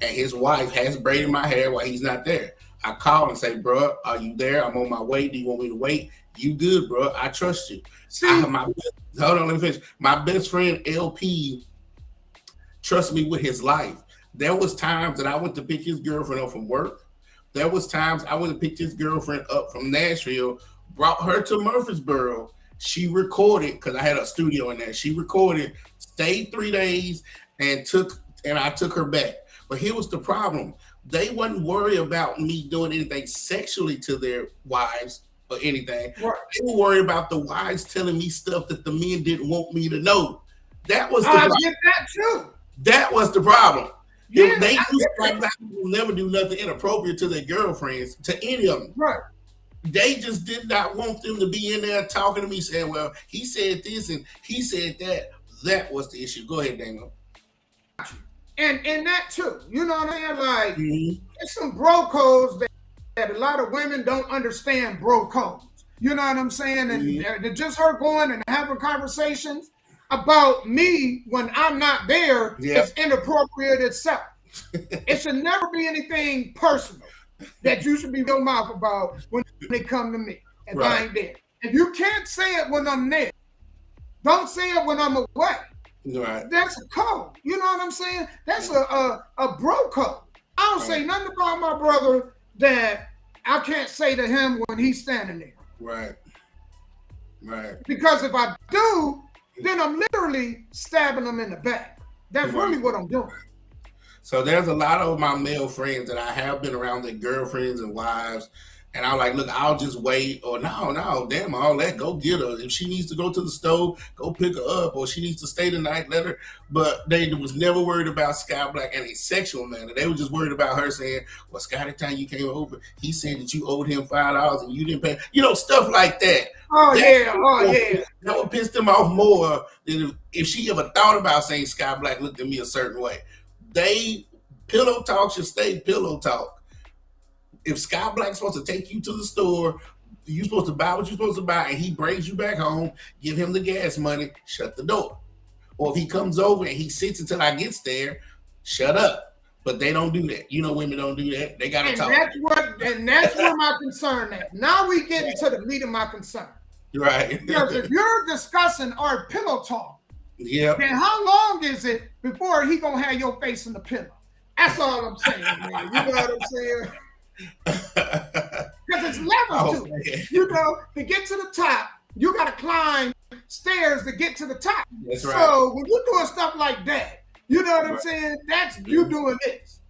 and his wife has braided my hair while he's not there. I call and say, bro, are you there? I'm on my way. Do you want me to wait? You good, bro. I trust you. Hold on, let me finish. My best friend, LP, trust me with his life. There was times that I went to pick his girlfriend up from work. There was times I went to pick his girlfriend up from Nashville, brought her to Murfreesboro. She recorded, because I had a studio in there. She recorded, stayed 3 days, and I took her back. But here was the problem. They wasn't worried about me doing anything sexually to their wives or anything. Right. They were worried about the wives telling me stuff that the men didn't want me to know. That was the problem. I get that too. That was the problem. Yeah, they will never do nothing inappropriate to their girlfriends, to any of them. Right. They just did not want them to be in there talking to me, saying, well, he said this and he said that. That was the issue. Go ahead, Daniel. And that too. You know what I mean? Like, there's some bro codes that a lot of women don't understand bro codes. You know what I'm saying? And just her going and having conversations about me when I'm not there is inappropriate itself. It should never be anything personal that you should be your mouth about when they come to me if I ain't there. If you can't say it when I'm there, don't say it when I'm away. Right. That's a code. You know what I'm saying? That's a bro code. I don't say nothing about my brother that I can't say to him when he's standing there. Right. Right. Because if I do, then I'm literally stabbing him in the back. That's really what I'm doing. So there's a lot of my male friends that I have been around their girlfriends and wives, and I'm like, look, I'll just wait, or no, damn all that, go get her. If she needs to go to the stove, go pick her up, or she needs to stay the night, let her. But they was never worried about Sky Black in a sexual manner. They were just worried about her saying, well, Sky, the time you came over, he said that you owed him $5 and you didn't pay. You know, stuff like that. That would piss them off more than if she ever thought about saying Sky Black looked at me a certain way. Pillow talk should stay pillow talk. If Sky Black's supposed to take you to the store, you're supposed to buy what you're supposed to buy, and he brings you back home, give him the gas money, shut the door. Or if he comes over and he sits until I gets there, shut up. But they don't do that. You know, women don't do that. They gotta talk. That's where my concern is. Now we get into the meat of my concern. Right. Because if you're discussing our pillow talk, then how long is it before he gonna have your face in the pillow? That's all I'm saying, man. You know what I'm saying? Because it's levels to it. You know, to get to the top, you got to climb stairs to get to the top. That's right. So when you're doing stuff like that, you know what I'm saying? That's you doing this.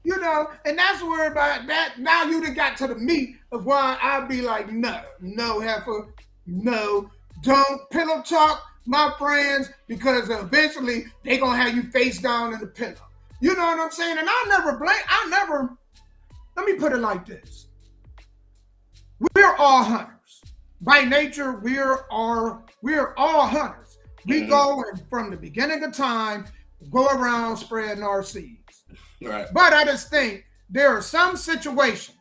You know, and that's where about that. Now you done got to the meat of why I'd be like, no, heifer, no, don't pillow talk my friends, because eventually they gonna have you face down in the pillow. You know what I'm saying? And let me put it like this. We're all hunters. By nature, we're all hunters. We go and from the beginning of time, go around spreading our seeds. Right. But I just think there are some situations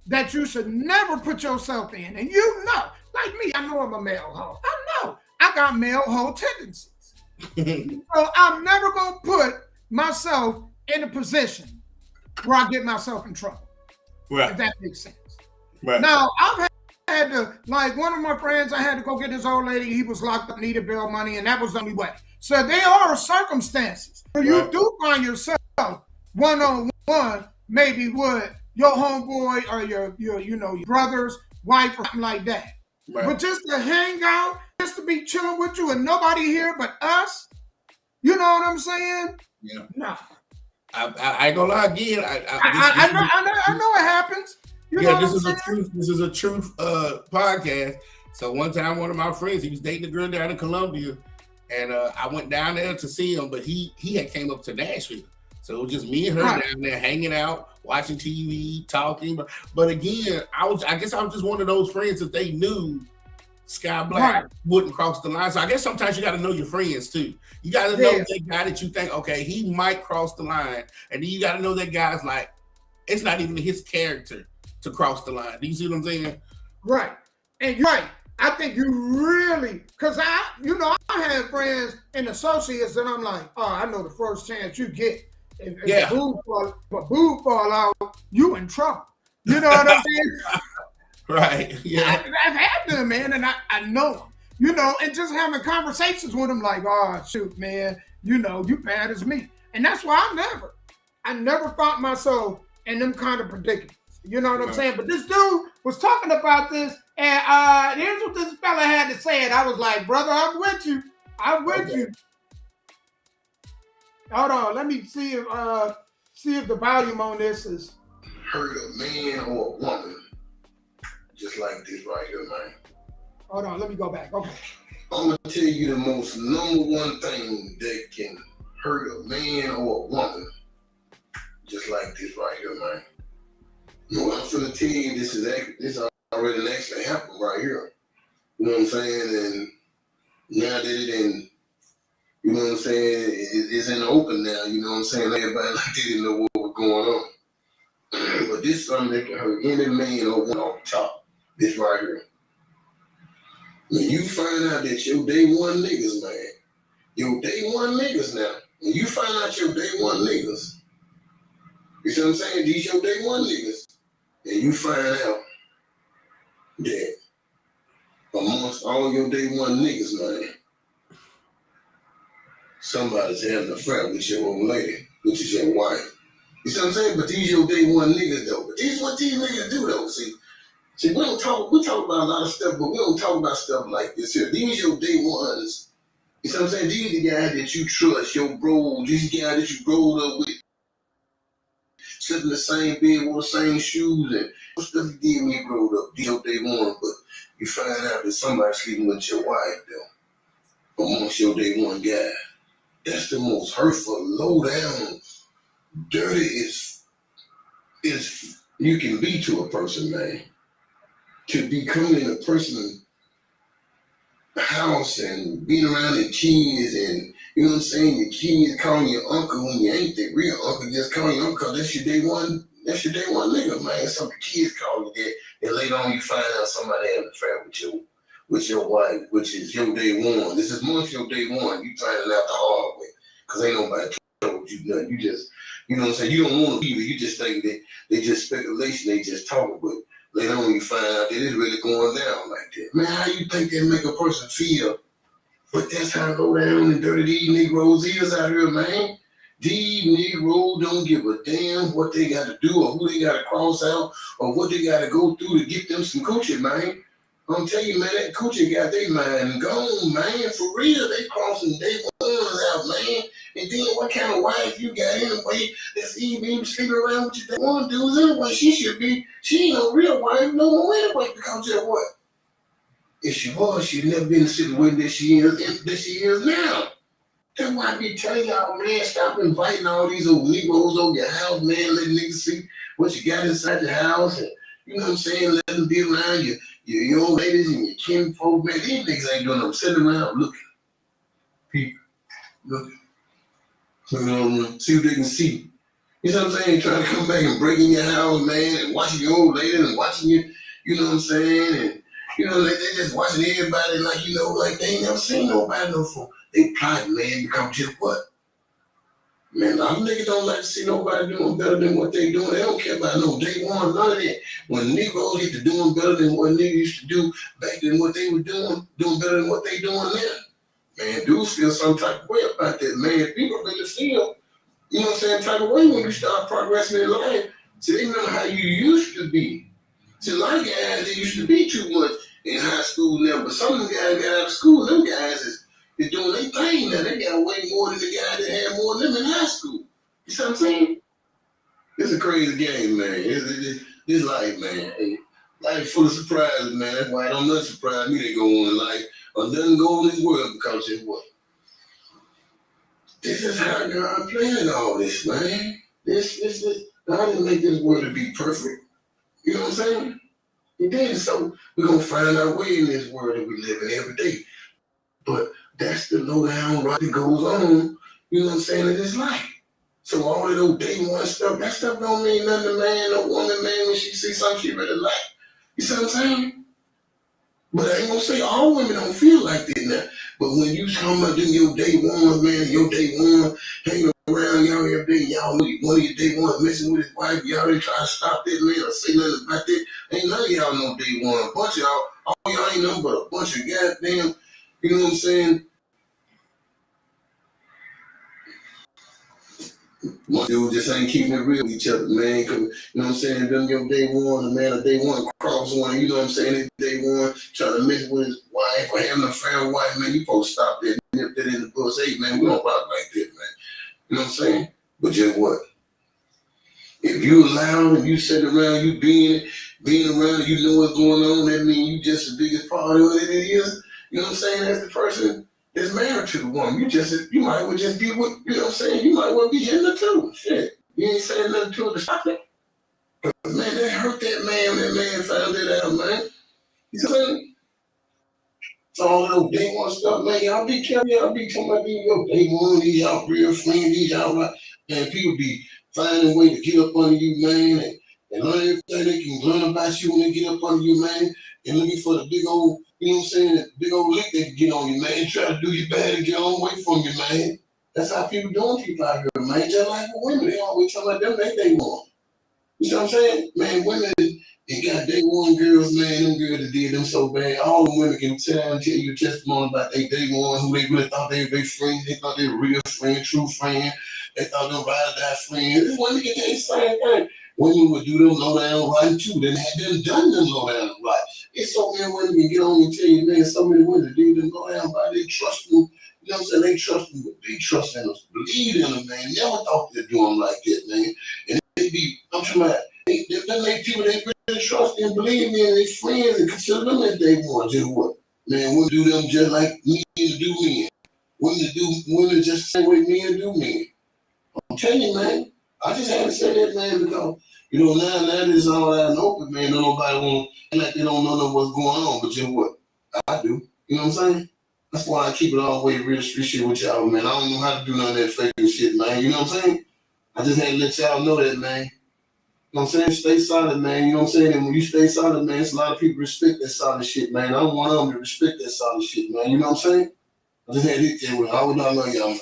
that you should never put yourself in. And you know, like me, I know I'm a male hoe. I know I got male hoe tendencies. So I'm never gonna put myself in a position where I get myself in trouble. Right. If that makes sense. Right. Now, I've had to, like one of my friends, I had to go get this old lady. He was locked up, needed bail money, and that was the only way. So there are circumstances where you do find yourself one-on-one, maybe with your homeboy or your brother's wife or something like that. Right. But just to hang out, just to be chilling with you and nobody here but us, you know what I'm saying? Yeah. No. I ain't gonna lie again. I know it happens. This is a truth podcast. So one time, one of my friends, he was dating a girl down in Columbia, and I went down there to see him, but he had came up to Nashville. So it was just me and her down there hanging out, watching TV, talking. But again, I guess I was just one of those friends that they knew Sky Black wouldn't cross the line. So I guess sometimes you got to know your friends too. You got to know that guy that you think, okay, he might cross the line. And then you got to know that guy's like, it's not even his character to cross the line. Do you see what I'm saying? Right. And you're right. I think you really, because I have friends and associates that I'm like, oh, I know the first chance you get. If the boob fall out, you in trouble. You know what I'm saying? Right. Yeah. I've had them, man, and I know them. You know, and just having conversations with them like, oh, shoot, man, you know, you bad as me. And that's why I never found myself in them kind of predicaments. You know what I'm saying? But this dude was talking about this, and here's what this fella had to say. And I was like, brother, I'm with you. I'm with you. Hold on, let me see if the volume on this is. Hurt a man or a woman, just like this right here, man. Hold on, let me go back. Okay. I'm gonna tell you the most number one thing that can hurt a man or a woman, just like this right here, man. You know what I'm gonna tell you? This already actually happened right here. You know what I'm saying? And now that it in, you know what I'm saying, it's in the open now. You know what I'm saying? Everybody didn't know what was going on. But this is something that can hurt any man or woman off the top. This right here. When you find out that your day one niggas, man, your day one niggas now, when you find out your day one niggas, you see what I'm saying? These your day one niggas, and you find out that amongst all your day one niggas, man, somebody's having an affair with your old lady, which is your wife. You see what I'm saying? But these your day one niggas though. But these what these niggas do though. See, we talk about a lot of stuff, but we don't talk about stuff like this here. These your day ones. You see what I'm saying? These the guys that you trust, your bro, these guys that you growed up with, slept in the same bed, wore the same shoes, and what stuff you did when you growed up. These your day one, but you find out that somebody's sleeping with your wife though, amongst your day one guy. That's the most hurtful, low down, dirty is you can be to a person, man. To be coming in a person's house and being around their kids and, you know what I'm saying, your kids calling you uncle when you ain't their real uncle, just calling you uncle, that's your day one nigga, man. Some kids call you that, and later on you find out somebody had an affair with your wife, which is your day one. This is month your day one. You finding out the hard way, because ain't nobody told you nothing. You just, you know what I'm saying, you don't want to believe it. You just think that they just speculation, they just talking, but later on you find out that it's really going down like that. Man, how you think that make a person feel? But that's how low down and dirty these Negroes is out here, man. These Negroes don't give a damn what they got to do or who they got to cross out or what they got to go through to get them some coochie, man. I'm telling you, man, that coochie got their mind gone, man. For real, they crossing day ones out, man. And then what kind of wife you got anyway that's even sleeping around with your day one dudes anyway? She ain't no real wife no more anyway, because of what? If she was, she'd never been in the situation that she is now. That's why I be telling y'all, man, stop inviting all these old Negroes over your house, man. Let niggas see what you got inside your house, and you know what I'm saying, let them be around your old ladies and your kinfolk, man. These niggas ain't doing nothing. Sitting around looking. People looking. See what they can see. You know what I'm saying? Trying to come back and break in your house, man, and watching your old lady and watching you know what I'm saying? And you know, they just watching everybody like, you know, like they ain't never seen nobody no for. They plotting, man, because just what? Man, a lot of niggas don't like to see nobody doing better than what they doing. They don't care about no day one, none of that. When Negroes get to doing better than what niggas used to do back then, what they were doing better than what they doing now. Man, dudes feel some type of way about that, man. People really feel, you know what I'm saying, type of way when you start progressing in life. See, they remember how you used to be. See, a lot of guys, they used to be too much in high school now, but some of them guys got out of school. Them guys is doing their thing now. They got way more than the guy that had more than them in high school. You see what I'm saying? It's a crazy game, man. It's life, man. Hey, life full of surprises, man. That's why it don't nothing surprise me that go on in life or nothing go on in this world, because of what? This is how God planned all this, man. This God didn't make this world to be perfect. You know what I'm saying? He did. So we're going to find our way in this world that we live in every day. But that's the low down right that goes on, you know what I'm saying, in this life. So all of those day one stuff, that stuff don't mean nothing to man or woman, man, when she sees something she really like. You see what I'm saying? But I ain't gonna say all women don't feel like that now. But when you come up doing your day one, man, your day one, hanging around y'all every day, y'all know one of your day one messing with his wife, y'all didn't try to stop that, man, or say nothing about that. Ain't none of y'all no day one. A bunch of y'all, all y'all ain't nothing but a bunch of goddamn, you know what I'm saying, One dude just ain't keeping it real with each other, man. 'Cause, you know what I'm saying? Them your day one, a man of day one, cross one, you know what I'm saying? His day one, trying to mess with his wife or having an affair with wife, man. You supposed to stop that, nip that in the bus. Hey, man, we don't rock like that, man. You know what I'm saying? But just what? If you allow and you sit around, you being around, you know what's going on, that means you just the biggest part of it is. You know what I'm saying? As the person that's married to the woman, you might well just be with, you know what I'm saying? You might well be hitting her too. Shit. You ain't saying nothing to her to stop it. But man, that hurt that man when that man found it out, man. You know what I'm saying? So all those day one stuff, man, y'all be careful, y'all be talking about these your day one, these y'all real friends, these y'all like, and people be finding a way to get up under you, man, and learn everything they can learn about you when they get up under you, man, and looking for the big old, you know what I'm saying, the big old lick they can get on you, man, try to do you bad and get on away from you, man. That's how people doing people out here, man. Just like with women, they always talking about them, they day one. You know what I'm saying? Man, women, and got day one girls, man, them girls that did them so bad. All the women can tell you testimony about they day one, who they really thought they were their friends. They thought they were real friend, true friend. They thought they were ride or die friends. This women can tell you the same thing. Women would do them low down right too. Then had them done them low down right. It's so many women can get on and tell you, man, so many women do them low down right. They trust them. You know what I'm saying? They trust them, they trust in them, believe in them, man. Never thought they'd do them like that, man. And they be, I'm talking about, they make people they really trust and believe in their friends and consider them as they want. Just what? Man, women do them just like men do men. Women just the same way men do men. I'm telling you, man. I just had to say that, man, because, you know, now that it's all out in the open, man, nobody want like they don't know what's going on, but just what? I do. You know what I'm saying? That's why I keep it all the way real street shit with y'all, man. I don't know how to do none of that fake shit, man. You know what I'm saying? I just had to let y'all know that, man. You know what I'm saying? Stay solid, man. You know what I'm saying? And when you stay solid, man, it's a lot of people respect that solid shit, man. I'm one of them to respect that solid shit, man. You know what I'm saying? I just had to hit that with. I would not love y'all, man.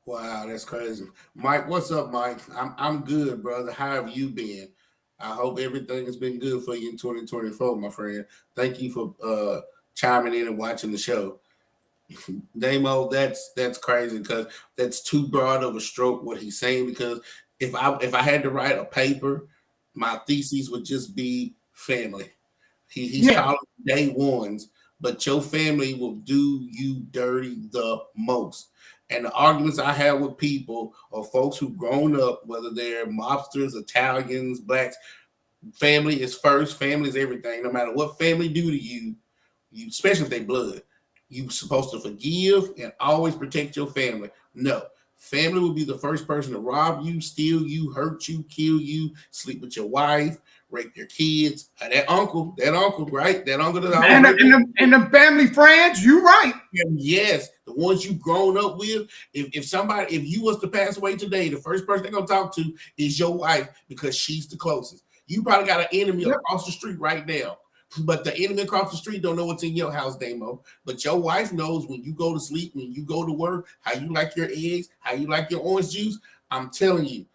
Wow, that's crazy. Mike, what's up, Mike? I'm good, brother. How have you been? I hope everything has been good for you in 2024, my friend. Thank you for chiming in and watching the show. Damo, that's crazy because that's too broad of a stroke what he's saying. Because if I had to write a paper, my thesis would just be family. He's calling day ones, but your family will do you dirty the most. And the arguments I have with people or folks who've grown up, whether they're mobsters, Italians, blacks, family is first, family is everything. No matter what family do to you, especially if they blood, you're supposed to forgive and always protect your family. No, family will be the first person to rob you, steal you, hurt you, kill you, sleep with your wife, rape your kids. That uncle, right? That uncle that and the family friends, you right. Yes, the ones you've grown up with. If you was to pass away today, the first person they're gonna talk to is your wife because she's the closest. You probably got an enemy across the street right now. But the enemy across the street don't know what's in your house, Damo. But your wife knows when you go to sleep, when you go to work, how you like your eggs, how you like your orange juice. I'm telling you,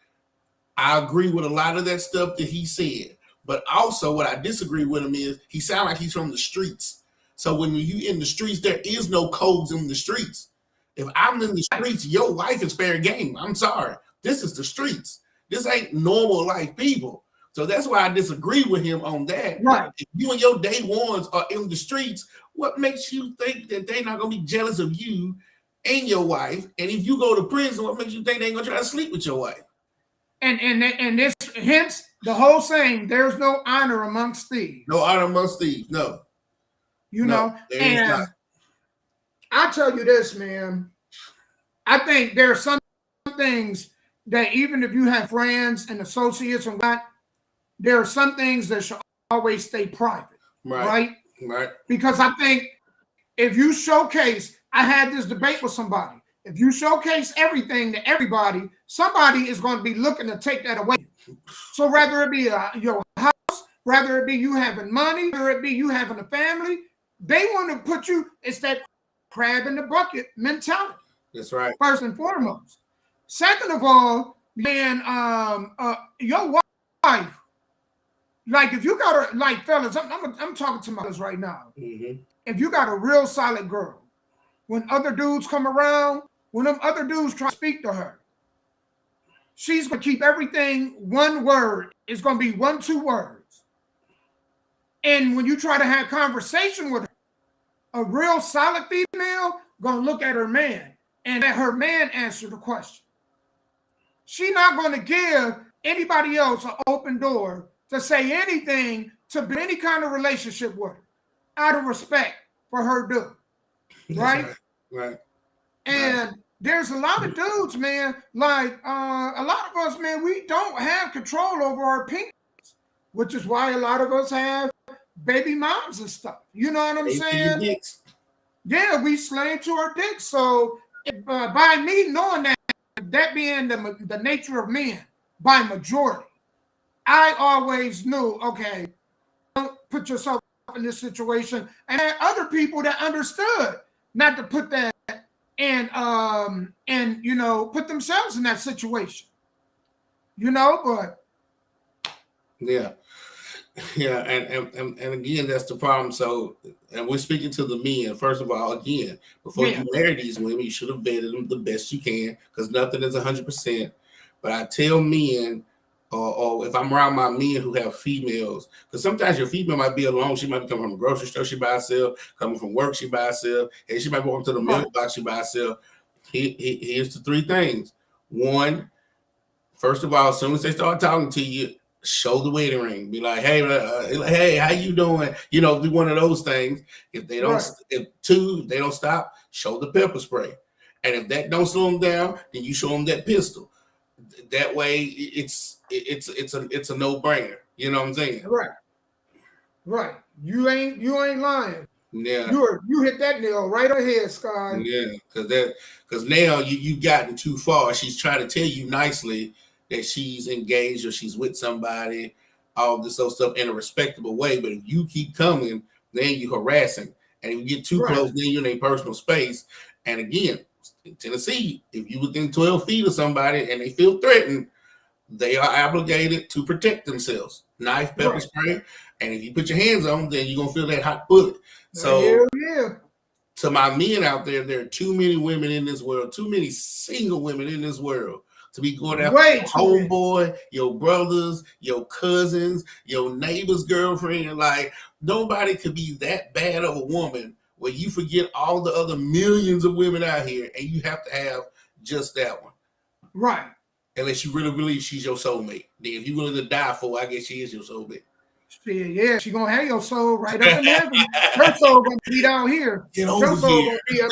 I agree with a lot of that stuff that he said. But also what I disagree with him is he sounds like he's from the streets. So when you in the streets, there is no codes in the streets. If I'm in the streets, your wife is fair game. I'm sorry. This is the streets. This ain't normal life people. So that's why I disagree with him on that. Right. If you and your day ones are in the streets, what makes you think that they're not going to be jealous of you and your wife? And if you go to prison, what makes you think they ain't going to try to sleep with your wife? And this hence the whole saying, there's no honor amongst thieves. No honor amongst thieves. No. You know, and I tell you this, man. I think there are some things that even if you have friends and associates and that, there are some things that should always stay private, right? Because I think if you showcase, I had this debate with somebody. If you showcase everything to everybody, somebody is going to be looking to take that away. So whether it be your house, whether it be you having money, whether it be you having a family, they want to put you, it's that crab in the bucket mentality. That's right. First and foremost. Second of all, man, your wife, like if you got a, like fellas, I'm talking to my fellas right now. Mm-hmm. If you got a real solid girl, when other dudes come around, when them other dudes try to speak to her, she's going to keep everything one word. It's going to be 1, 2 words. And when you try to have conversation with her, a real solid female going to look at her man and let her man answer the question. She's not going to give anybody else an open door to say anything to be any kind of relationship with her out of respect for her dude. Right? Right. And there's a lot of dudes, man, like a lot of us, man, we don't have control over our opinions, which is why a lot of us have baby moms and stuff. You know what I'm saying? Yeah, we slave to our dicks. So by me knowing that being the nature of men by majority, I always knew, okay, don't put yourself in this situation. And I had other people that understood not to put that and you know, put themselves in that situation. You know, but yeah. And again, that's the problem. So, and we're speaking to the men. First of all, again, before you marry these women, you should have vetted them the best you can, because nothing is 100%. But I tell men, or if I'm around my men who have females, because sometimes your female might be alone. She might be coming from a grocery store, she by herself, coming from work, she by herself, and she might be going to the mailbox, she by herself. Here's the 3 things. One, first of all, as soon as they start talking to you, show the wedding ring. Be like, hey, how you doing? You know, do one of those things. If they don't, if 2, they don't stop, show the pepper spray. And if that don't slow them down, then you show them that pistol. That way, it's a no-brainer. You know what I'm saying? Right. You ain't lying. Yeah. You hit that nail right on the head, Sky. Yeah, because now you've gotten too far. She's trying to tell you nicely that she's engaged or she's with somebody, all this other stuff in a respectable way. But if you keep coming, then you're harassing. And if you get too close, then you're in a personal space. And again, in Tennessee, if you within 12 feet of somebody and they feel threatened, they are obligated to protect themselves. Knife, pepper spray. And if you put your hands on them, then you're going to feel that hot bullet. So, to my men out there, there are too many women in this world, too many single women in this world to be going after your homeboy, your brothers, your cousins, your neighbor's girlfriend. Like, nobody could be that bad of a woman where you forget all the other millions of women out here and you have to have just that one. Right. Unless you really believe she's your soulmate. Then if you're willing to die for her, I guess she is your soulmate. Yeah, she's gonna have your soul right up in heaven. Her soul gonna be down here. Get over your soul here. gonna be up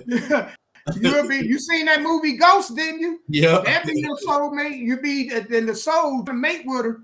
there. You seen that movie Ghost, didn't you? Yeah. That be your soulmate. You be in the soul to mate with her.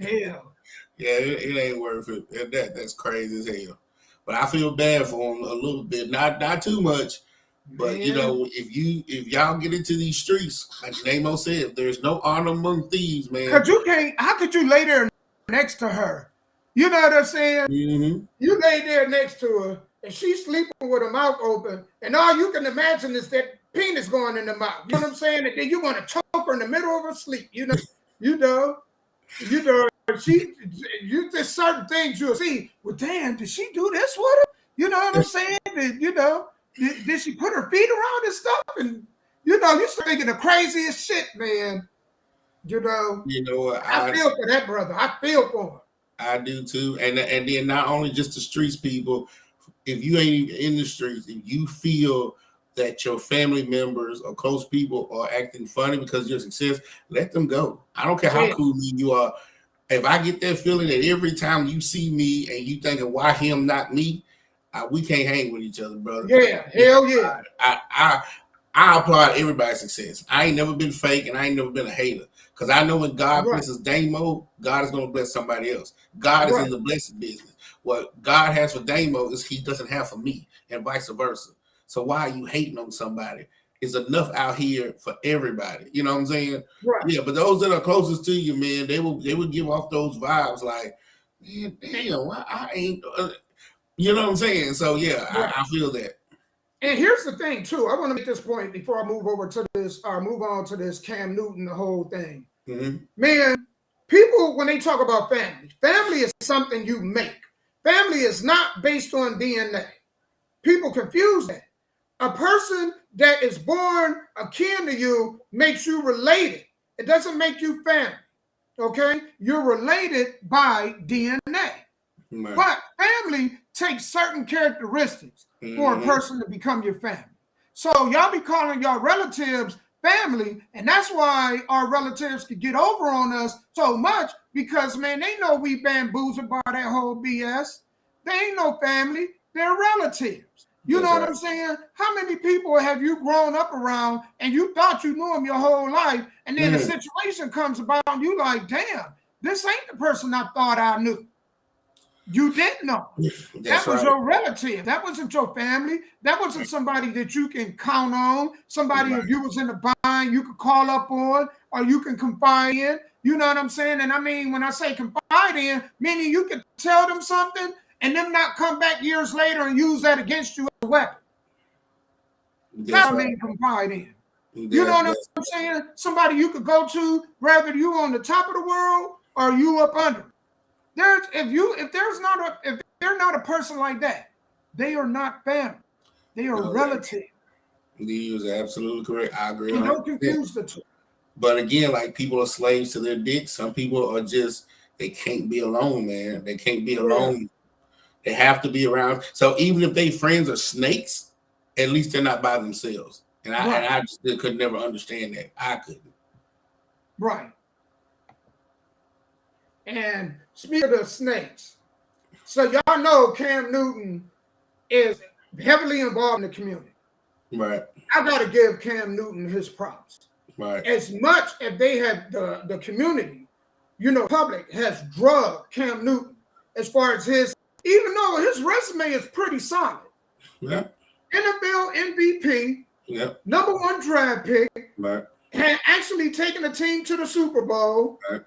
Hell. Yeah, it ain't worth it. That's crazy as hell. But I feel bad for him a little bit. Not too much. But you know, if y'all get into these streets, like Namo said, there's no honor among thieves, man. Cause you can't. How could you lay there next to her? You know what I'm saying? Mm-hmm. You lay there next to her, and she's sleeping with her mouth open, and all you can imagine is that penis going in the mouth. You know what I'm saying? And then you want to choke her in the middle of her sleep. You know. You just certain things you'll see. Well, damn, did she do this with her? You know what I'm saying? Did she put her feet around and stuff? And you start thinking the craziest shit, man. You know what? I feel for that brother. I feel for him. I do too. And then not only just the streets people, if you ain't even in the streets, if you feel that your family members or close people are acting funny because of your success, let them go. I don't care how cool you are. If I get that feeling that every time you see me and you thinking, why him, not me, we can't hang with each other, brother. Yeah, hell yeah. I applaud everybody's success. I ain't never been fake and I ain't never been a hater. Because I know when God blesses Damo, God is going to bless somebody else. God is in the blessing business. What God has for Damo is he doesn't have for me and vice versa. So why are you hating on somebody? It's enough out here for everybody. You know what I'm saying? Right. Yeah, but those that are closest to you, man, they will give off those vibes like, man, damn, I ain't... you know what I'm saying? So, yeah, I feel that. And here's the thing, too. I want to make this point before I move over to this, or move on to this Cam Newton, the whole thing. Mm-hmm. Man, people, when they talk about family is something you make. Family is not based on DNA. people confuse that. A person that is born akin to you makes you related. It doesn't make you family. Okay? You're related by DNA. Right. But family takes certain characteristics for a person to become your family. So y'all be calling y'all relatives family, and that's why our relatives could get over on us so much because, man, they know we bamboozled by that whole BS. They ain't no family. They're relatives. You know what I'm saying? How many people have you grown up around and you thought you knew them your whole life, and then a situation comes about and you like, damn, this ain't the person I thought I knew. You didn't know. That was your relative. That wasn't your family. That wasn't somebody that you can count on. Somebody, if you was in a bind, you could call up on or you can confide in. You know what I'm saying? And I mean, when I say confide in, meaning you can tell them something and them not come back years later and use that against you as a weapon. That's what I mean confide in. You know what I'm saying? Somebody you could go to, whether you on the top of the world or you up under. If they're not a person like that, they are not family. They are relative. You is absolutely correct. I agree. And don't confuse the two. But again, like people are slaves to their dick. Some people are just they can't be alone, man. They can't be alone. They have to be around. So even if they friends are snakes, at least they're not by themselves. And I just could never understand that. I couldn't. Right. And speaking of snakes, so y'all know Cam Newton is heavily involved in the community. Right. I got to give Cam Newton his props. Right. As much as they have the community, you know, public has drugged Cam Newton as far as even though his resume is pretty solid. Yeah. NFL MVP. Yeah. Number 1 draft pick. Right. Had actually taken a team to the Super Bowl. Right.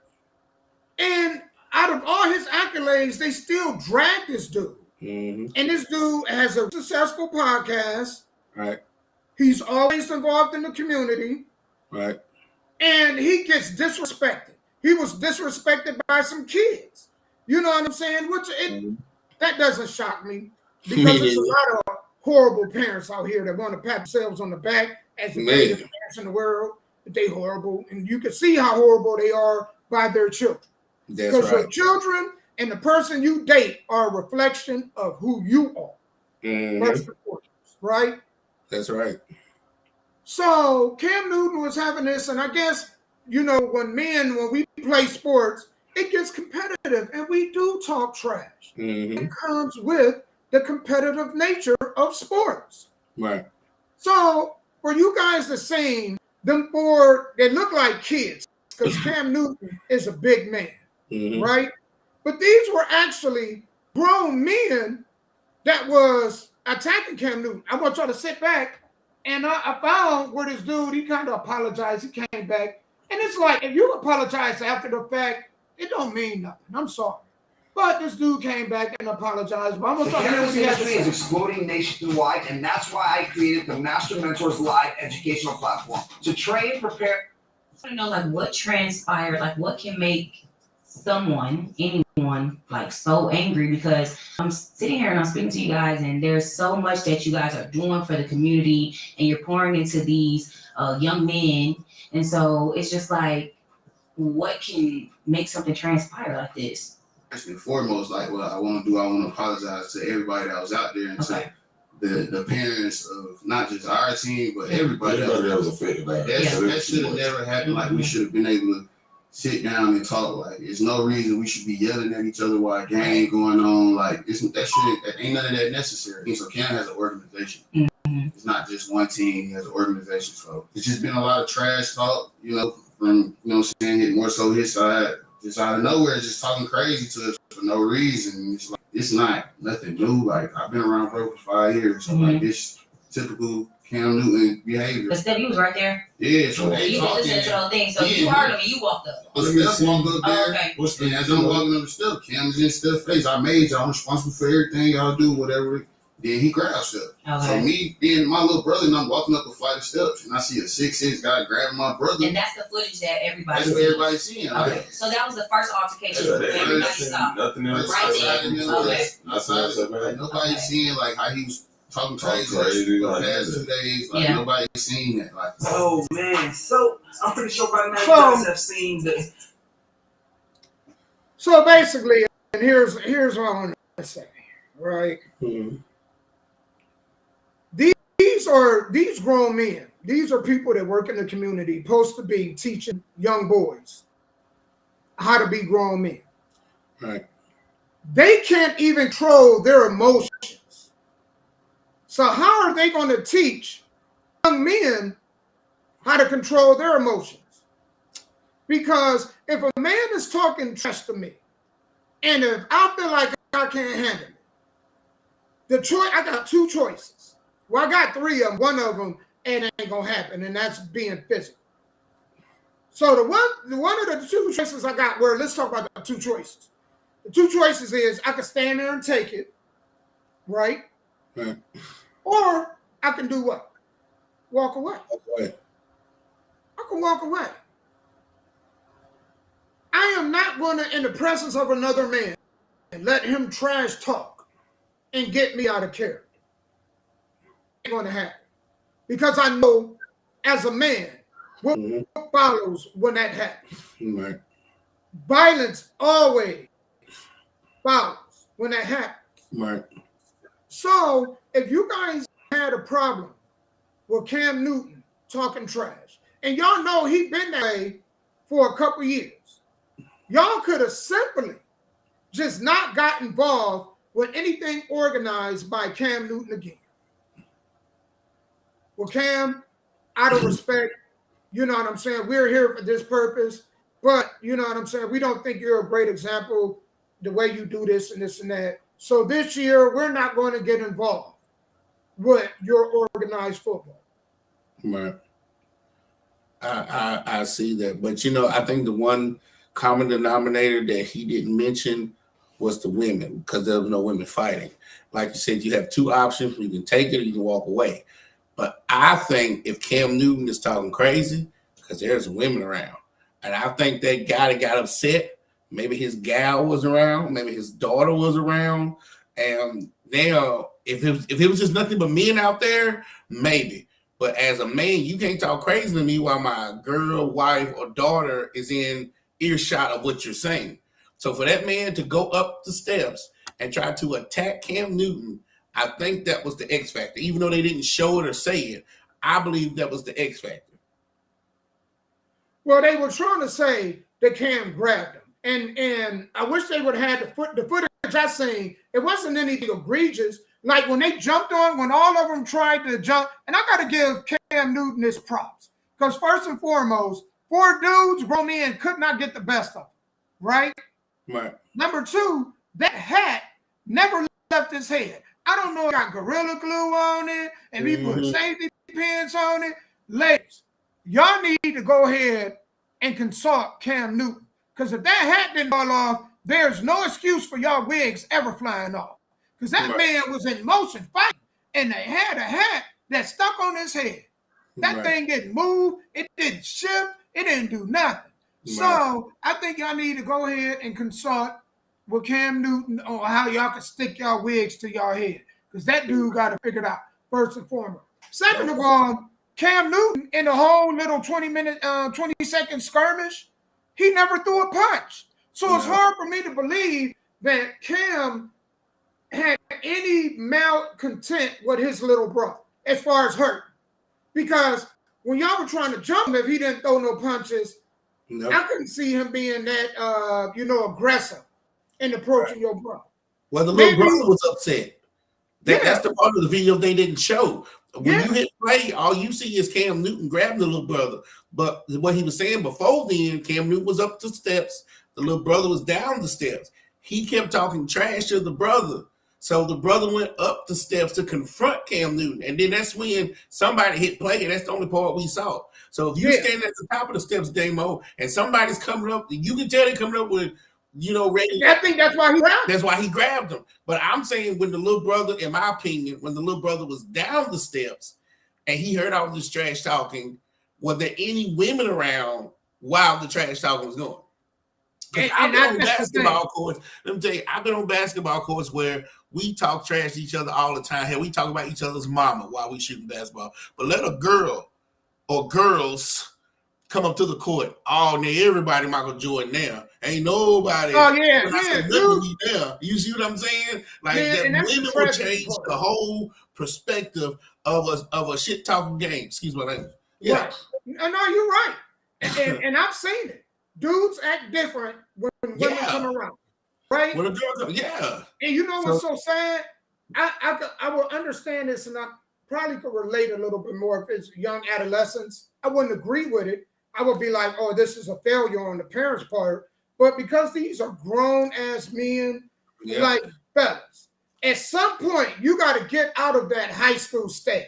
And out of all his accolades, they still drag this dude. And this dude has a successful podcast. Right. He's always involved in the community. Right. And he gets disrespected. He was disrespected by some kids. You know what I'm saying? That doesn't shock me. Because there's a lot of horrible parents out here that want to pat themselves on the back as the greatest parents in the world. But they horrible. And you can see how horrible they are by their children. Because your children and the person you date are a reflection of who you are. First and foremost, right? That's right. So Cam Newton was having this, and I guess, you know, when we play sports, it gets competitive, and we do talk trash. It comes with the competitive nature of sports. Right. So for you guys to sing them four, they look like kids because Cam Newton is a big man. Right? But these were actually grown men that was attacking Cam Newton. I want y'all to sit back, and I found where this dude, he kind of apologized. He came back, and it's like, if you apologize after the fact, it don't mean nothing. I'm sorry. But this dude came back and apologized. But I'm going to talk about this industry is exploding nationwide, and that's why I created the Master Mentors Live educational platform to train, prepare. I want to know, like, what transpired, like, what can make anyone, like, so angry, because I'm sitting here and I'm speaking to you guys, and there's so much that you guys are doing for the community, and you're pouring into these young men, and so it's just like, what can make something transpire like this? First and foremost, like what I want to apologize to everybody that was out there and to the parents of not just our team, but everybody that was affected by that. That should have never happened. Like, we should have been able to sit down and talk. Like, there's no reason we should be yelling at each other while a game going on. Like, ain't none of that necessary. So Cam has an organization. It's not just one team. He has an organization. So it's just been a lot of trash talk, you know, from, you know what I'm saying, more so his side, just out of nowhere, just talking crazy to us for no reason. It's like, it's not nothing new. Like, I've been around bro for 5 years. So like, this typical Cam Newton behavior. But Steph, you was right there. Yeah, so they you talking. listened to those things. So you heard him and you walked up. Steph walked up there. And as I'm walking up the steps, Cam's in Steph's face. I made y'all. I'm responsible for everything y'all do, whatever. Then he grabbed stuff. So me being my little brother, and I'm walking up a flight of steps, and I see a 6'6" guy grabbing my brother. And that's the footage that everybody That's what everybody's seeing. Okay. So that was the first altercation everybody saw. Nothing else. Right there. Outside, like, nobody's seeing like how he was talking crazy for the past 2 days. Like nobody's seen that. Like, oh man, so I'm pretty sure by now you guys have seen the. So basically, and here's what I want to say, right? Mm-hmm. These grown men. These are people that work in the community, supposed to be teaching young boys how to be grown men. Right. They can't even control their emotions. So how are they going to teach young men how to control their emotions? Because if a man is talking trash to me, and if I feel like I can't handle it, I got two choices. Well, I got three of them. One of them ain't gonna happen, and that's being physical. So the one of the two choices I got, let's talk about the two choices. The two choices is I can stand there and take it, right? Right. Or I can do what? Walk away. Okay. I can walk away. I am not going to, in the presence of another man, and let him trash talk and get me out of character. It ain't going to happen. Because I know, as a man, what follows when that happens. Right. Violence always follows when that happens. Right. So, if you guys had a problem with Cam Newton talking trash, and y'all know he been that way for a couple years, y'all could have simply just not got involved with anything organized by Cam Newton again. Well, Cam, out of respect, you know what I'm saying? We're here for this purpose, but you know what I'm saying? We don't think you're a great example the way you do this and this and that. So this year, we're not going to get involved with your organized football. Right. I see that. But, you know, I think the one common denominator that he didn't mention was the women, because there was no women fighting. Like you said, you have two options. You can take it or you can walk away. But I think if Cam Newton is talking crazy, because there's women around, and I think that guy that got upset, maybe his gal was around, maybe his daughter was around, and now if it was just nothing but men out there, maybe. But as a man, you can't talk crazy to me while my girl, wife, or daughter is in earshot of what you're saying. So for that man to go up the steps and try to attack Cam Newton, I think that was the X factor. Even though they didn't show it or say it, I believe that was the X factor. Well, they were trying to say that Cam grabbed him. And I wish they would have had the footage I seen. It wasn't anything egregious. Like when they jumped on, when all of them tried to jump, and I got to give Cam Newton his props. Because first and foremost, four dudes, grown men, could not get the best of him, right? Right. Number two, that hat never left his head. I don't know if it got Gorilla Glue on it and he put safety pins on it. Ladies, y'all need to go ahead and consult Cam Newton. Because if that hat didn't fall off, there's no excuse for y'all wigs ever flying off. Because that man was in motion fighting, and they had a hat that stuck on his head. That thing didn't move. It didn't shift. It didn't do nothing. So I think y'all need to go ahead and consult with Cam Newton on how y'all can stick y'all wigs to y'all head. Because that dude got to figure it out, first and foremost. Second of all, Cam Newton, in the whole little 20-second skirmish, he never threw a punch. So it's hard for me to believe that Cam had any malcontent with his little brother as far as hurt. Because when y'all were trying to jump him, if he didn't throw no punches, I couldn't see him being that, aggressive in approaching your brother. Well, the little brother was upset. That's the part of the video they didn't show. When you hit play, all you see is Cam Newton grabbing the little brother. But what he was saying before then, Cam Newton was up the steps. The little brother was down the steps. He kept talking trash to the brother. So the brother went up the steps to confront Cam Newton. And then that's when somebody hit play, and that's the only part we saw. So if you stand at the top of the steps, Damo, and somebody's coming up, you can tell they're coming up with, ready. I think that's why he grabbed him. That's why he grabbed him. But I'm saying when the little brother, in my opinion, when the little brother was down the steps and he heard all this trash talking, were there any women around while the trash talking was going? I've been on basketball courts. Let me tell you, I've been on basketball courts where we talk trash to each other all the time. Hell, we talk about each other's mama while we shooting basketball. But let a girl or girls come up to the court. Oh, now everybody Michael Jordan now. Ain't nobody. Oh yeah, dude. There. You see what I'm saying? Like that women will change the whole perspective of a shit talking game. Excuse my language. Yeah. Right. No, you're right. And I've seen it. Dudes act different when women come around. Right? When a girl comes, yeah. And you know what's so sad? I will understand this, and I probably could relate a little bit more if it's young adolescents. I wouldn't agree with it. I would be like, oh, this is a failure on the parents' part. But because these are grown-ass men, like fellas, at some point, you got to get out of that high school stage.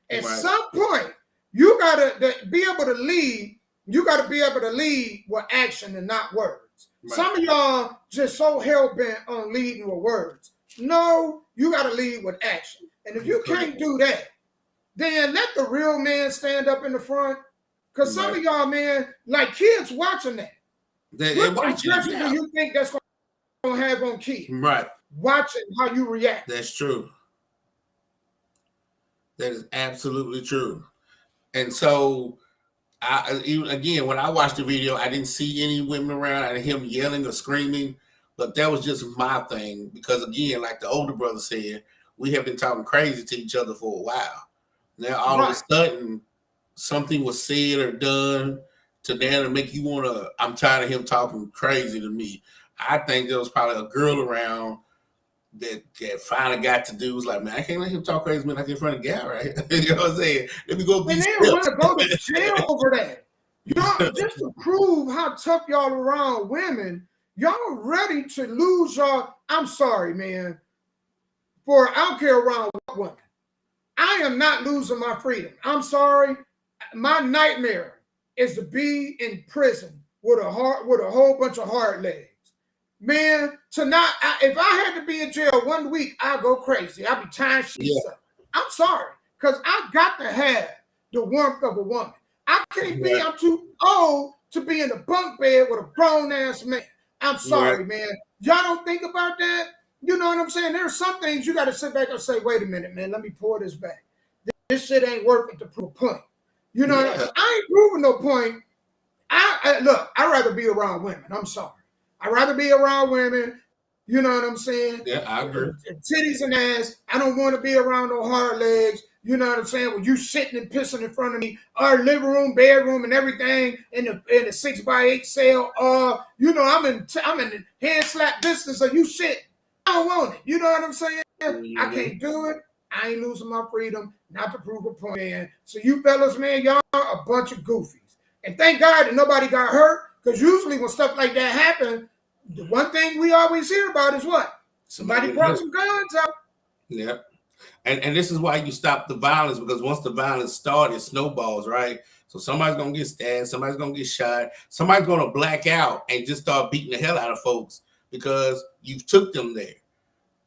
At some point, you got to be able to lead. You got to be able to lead with action and not words. Right. Some of y'all just so hell-bent on leading with words. No, you got to lead with action. And if you can't do that, then let the real man stand up in the front. Because some of y'all, man, like kids watching that. They're watching. What do you think that's going to have on kids? Right. Watching how you react. That's true. That is absolutely true. And so, again, when I watched the video, I didn't see any women around. I didn't hear him yelling or screaming. But that was just my thing. Because, again, like the older brother said, we have been talking crazy to each other for a while. Now, all of a sudden, something was said or done to now to make you want to, I'm tired of him talking crazy to me. I think there was probably a girl around that finally got to do was like, man, I can't let him talk crazy when I get in front of Gal, right? You know what I'm saying? Let me go. And then want to go to jail over that. Y'all, just to prove how tough y'all around women, y'all ready to lose y'all. I'm sorry, man. I don't care around what woman. I am not losing my freedom. I'm sorry. My nightmare is to be in prison with a whole bunch of hard legs. Man, if I had to be in jail 1 week, I'd go crazy. I'd be tying sheets up. I'm sorry, because I got to have the warmth of a woman. I can't be, I'm too old to be in a bunk bed with a grown-ass man. I'm sorry, man. Y'all don't think about that? You know what I'm saying? There's some things you got to sit back and say, wait a minute, man, let me pour this back. This shit ain't working to prove a point. You know, I ain't proving no point. Look, I'd rather be around women. I'm sorry. I'd rather be around women. You know what I'm saying? Yeah, I agree. Titties and ass. I don't want to be around no hard legs. You know what I'm saying? When you sitting and pissing in front of me, our living room, bedroom, and everything in the 6x8 cell. You know, I'm in hand slap distance of you shit. I don't want it. You know what I'm saying? I can't do it. I ain't losing my freedom, not to prove a point, man. So you fellas, man, y'all are a bunch of goofies. And thank God that nobody got hurt, because usually when stuff like that happens, the one thing we always hear about is what? Somebody brought some guns out. Yep. And this is why you stop the violence, because once the violence starts, it snowballs, right? So somebody's going to get stabbed, somebody's going to get shot, somebody's going to black out and just start beating the hell out of folks because you've took them there.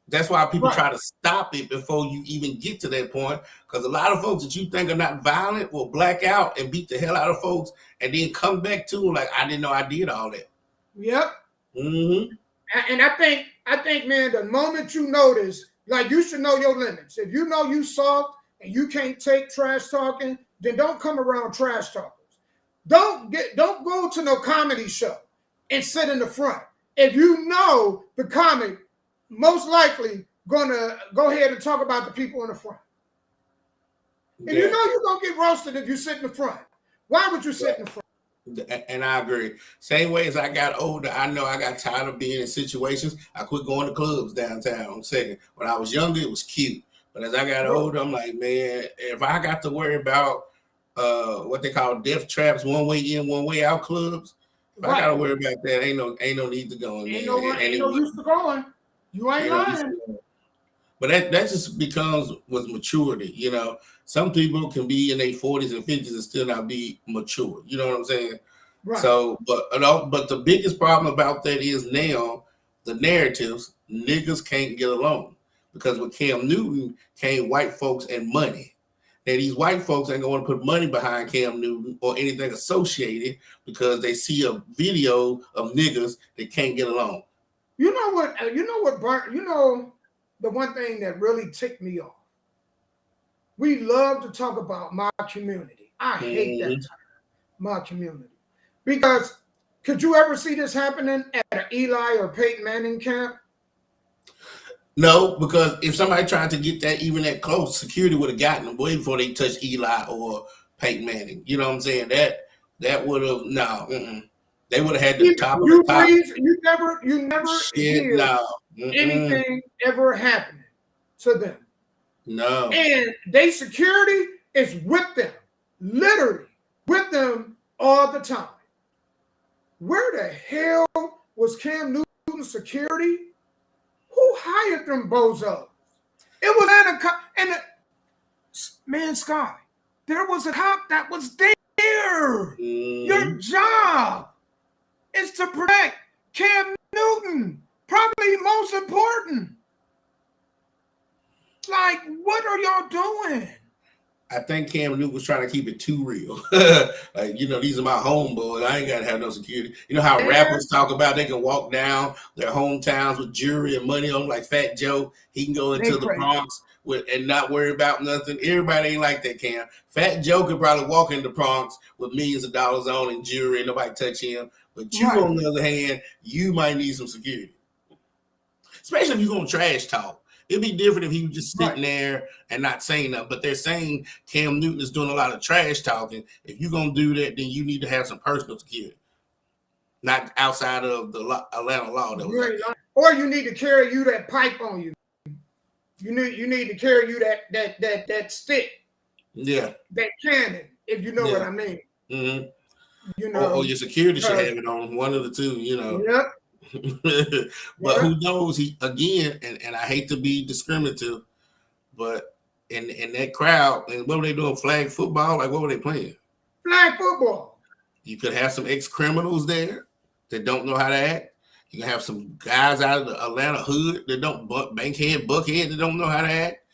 That's why people try to stop it before you even get to that point, because a lot of folks that you think are not violent will black out and beat the hell out of folks and then come back to them like, I didn't know I did all that. Yep. Mm-hmm. And I think, man, the moment you notice, like, you should know your limits. If you know you soft and you can't take trash talking, then don't come around trash talkers. Don't go to no comedy show and sit in the front. If you know the comic most likely gonna go ahead and talk about the people in the front. And you know you're gonna get roasted if you sit in the front. Why would you sit in the front? And I agree. Same way as I got older, I know I got tired of being in situations. I quit going to clubs downtown. I'm saying when I was younger, it was cute. But as I got older, I'm like, man, if I got to worry about what they call death traps, one way in, one way out clubs, if I gotta worry about that, ain't no need to go in there. Ain't no use to going. You ain't lying. But that just becomes with maturity, you know. Some people can be in their 40s and 50s and still not be mature. You know what I'm saying? Right. So, but the biggest problem about that is now the narratives, niggas can't get along. Because with Cam Newton came white folks and money. And these white folks ain't gonna want to put money behind Cam Newton or anything associated because they see a video of niggas that can't get along. You know what? The one thing that really ticked me off. We love to talk about my community. I hate that term, my community, because could you ever see this happening at an Eli or Peyton Manning camp? No, because if somebody tried to get that even that close, security would have gotten them way before they touched Eli or Peyton Manning. You know what I'm saying? That would have They would have had the top of the top. You never hear anything ever happening to them. No. And they security is with them, literally with them all the time. Where the hell was Cam Newton's security? Who hired them bozos? It was man, Sky. There was a cop that was there. Your job is to protect Cam Newton. Probably most important. Like, what are y'all doing? I think Cam Newton was trying to keep it too real. Like, these are my homeboys. I ain't got to have no security. You know how rappers talk about they can walk down their hometowns with jewelry and money on, like Fat Joe. He can go into the Bronx and not worry about nothing. Everybody ain't like that, Cam. Fat Joe could probably walk in the Bronx with millions of dollars on and jewelry and nobody touch him. But you, on the other hand, you might need some security. Especially if you're going to trash talk. It'd be different if he was just sitting there and not saying nothing. But they're saying Cam Newton is doing a lot of trash talking. If you're going to do that, then you need to have some personal security. Not outside of the Atlanta law. Or you need to carry you that pipe on you. You need to carry you that stick. Yeah. That cannon, if you know what I mean. Mm-hmm. Or your security should have it on, one of the two, Yep. But who knows? He again, and I hate to be discriminative, but in that crowd, and what were they doing? Flag football? Like, what were they playing? Flag football. You could have some ex-criminals there that don't know how to act. You can have some guys out of the Atlanta hood that don't buckhead that don't know how to act.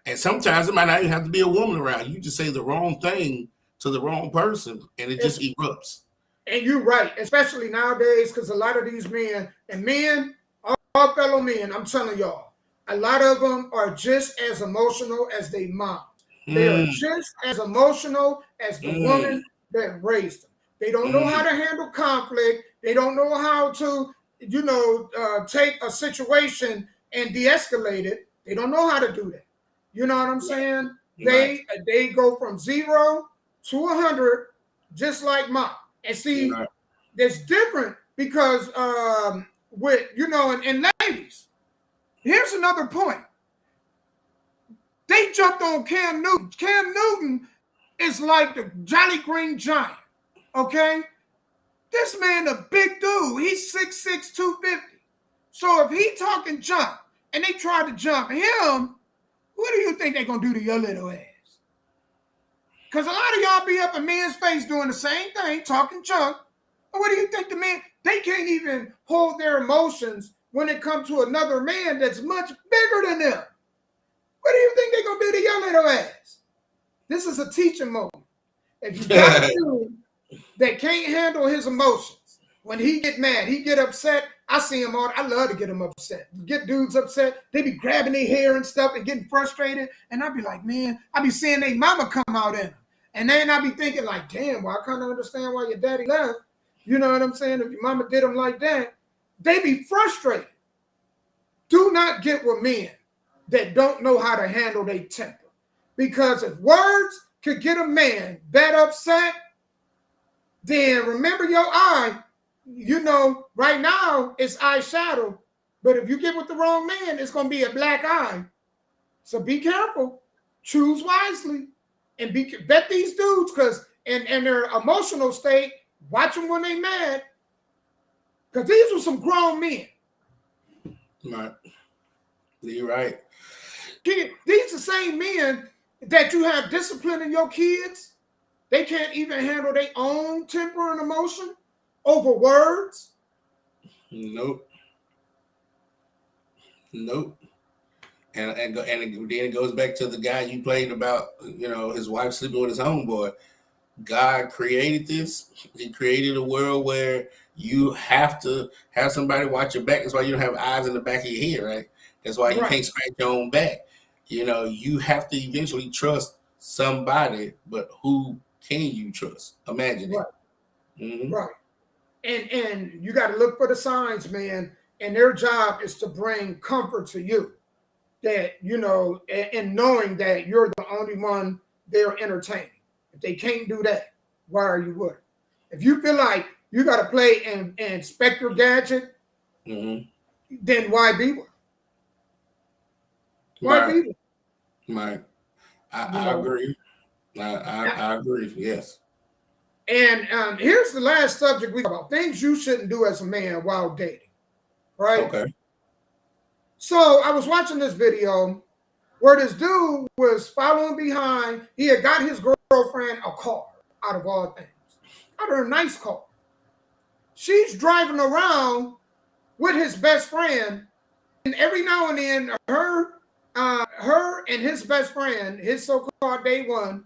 And sometimes it might not even have to be a woman around. You just say the wrong thing to the wrong person, and it just erupts. And you're right, especially nowadays, because a lot of these men, all fellow men, I'm telling y'all, a lot of them are just as emotional as they mom. They are just as emotional as the woman that raised them. They don't know how to handle conflict. They don't know how to, take a situation and de-escalate it. They don't know how to do that. You know what I'm saying? Right. They go from 0 to 100, just like mom. And see, that's different because and ladies, here's another point. They jumped on Cam Newton. Cam Newton is like the Jolly Green Giant, okay? This man a big dude. He's 6'6", 250. So if he talking jump and they try to jump him, what do you think they're going to do to your little ass? Because a lot of y'all be up in men's face doing the same thing, talking junk. And what do you think the men, they can't even hold their emotions when it comes to another man that's much bigger than them. What do you think they're going to do to your little ass? This is a teaching moment. If you got a dude that can't handle his emotions, when he get mad, he get upset, I see him I love to get him upset. Get dudes upset. They be grabbing their hair and stuff and getting frustrated. And I be like, man, I be seeing their mama come out in them. And then I be thinking like, damn, well, I kind of understand why your daddy left. You know what I'm saying? If your mama did them like that, they be frustrated. Do not get with men that don't know how to handle their temper. Because if words could get a man that upset, then remember your eye. Right now it's eyeshadow. But if you get with the wrong man, it's going to be a black eye. So be careful. Choose wisely. And vet these dudes because in their emotional state, watch them when they mad. Because these were some grown men. Right. You're right. These the same men that you have discipline in your kids. They can't even handle their own temper and emotion over words. Nope. and then it goes back to the guy you played about, his wife sleeping with his homeboy. God created this. He created a world where you have to have somebody watch your back. That's why you don't have eyes in the back of your head, right? That's why you can't scratch your own back. You have to eventually trust somebody, but who can you trust? Imagine it. Mm-hmm. Right. And you got to look for the signs, man. And their job is to bring comfort to you. That, and knowing that you're the only one they're entertaining. If they can't do that, why are you with them? If you feel like you got to play and Inspector Gadget, then why be with them? Why be with them? Right. I agree. I agree. Yes. And here's the last subject we talk about: things you shouldn't do as a man while dating. Right. Okay. So I was watching this video where this dude was following behind. He had got his girlfriend a car, out of all things. Got her a nice car. She's driving around with his best friend, and every now and then, her and his best friend, his so-called day one,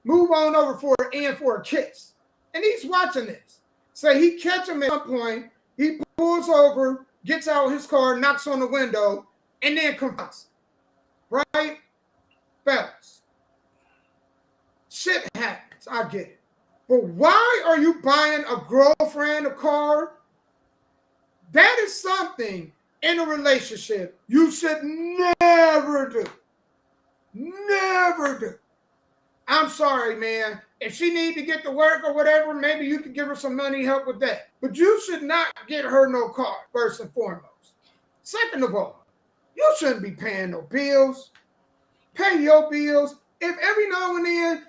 move on over for a kiss. And he's watching this. So he catch him at some point. He pulls over, gets out his car, knocks on the window, and then confronts. Right? Fellas. Shit happens. I get it. But why are you buying a girlfriend a car? That is something in a relationship you should never do. Never do. I'm sorry, man. If she need to get to work or whatever, maybe you could give her some money, help with that. But you should not get her no car, first and foremost. Second of all, you shouldn't be paying no bills. Pay your bills. If every now and then,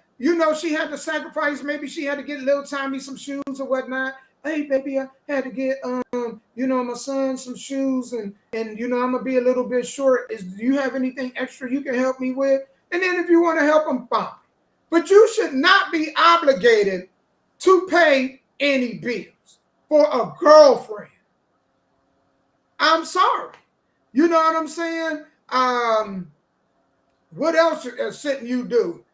she had to sacrifice, maybe she had to get little Tommy some shoes or whatnot. Hey, baby, I had to get, my son some shoes and I'm going to be a little bit short. Do you have anything extra you can help me with? And then if you want to help him, fine. But you should not be obligated to pay any bills for a girlfriend. I'm sorry. You know what I'm saying? What else shouldn't you do?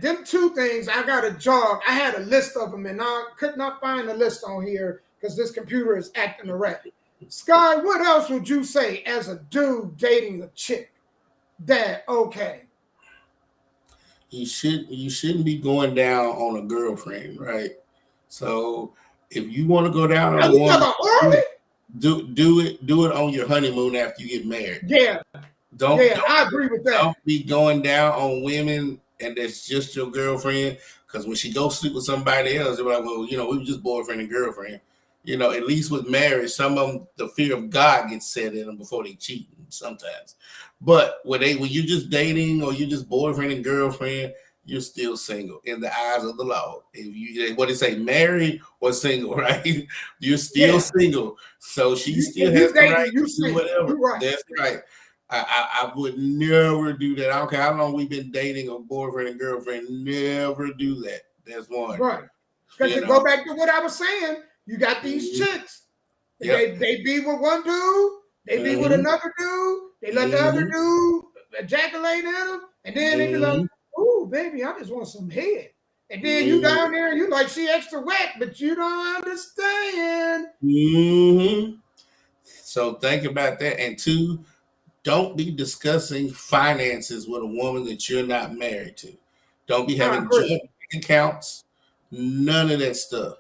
Them two things, I got a jog. I had a list of them, and I could not find a list on here because this computer is acting erratic. Sky, what else would you say as a dude dating a chick that, okay? You shouldn't be going down on a girlfriend, right? So if you want to go down on one, do it on your honeymoon after you get married. Yeah. I agree with that. Don't be going down on women and that's just your girlfriend. Because when she goes sleep with somebody else, they're like, well, we were just boyfriend and girlfriend. At least with marriage, some of them, the fear of God gets set in them before they cheat sometimes. But when you're just dating or you're just boyfriend and girlfriend, you're still single in the eyes of the Lord. If you, what they say, married or single, right? You're still single. So she still has the right to do whatever. Right. That's right. I would never do that. I don't care how long we've been dating or boyfriend and girlfriend. Never do that. That's one. Right. Because to go back to what I was saying, you got these chicks. Yep. They be with one dude. They be with another dude. They let the other dude ejaculate in them. And then they be like, ooh, baby, I just want some head. And then you down there and you like, she extra wet, but you don't understand. So think about that. And two, don't be discussing finances with a woman that you're not married to. Don't be having joint accounts. None of that stuff.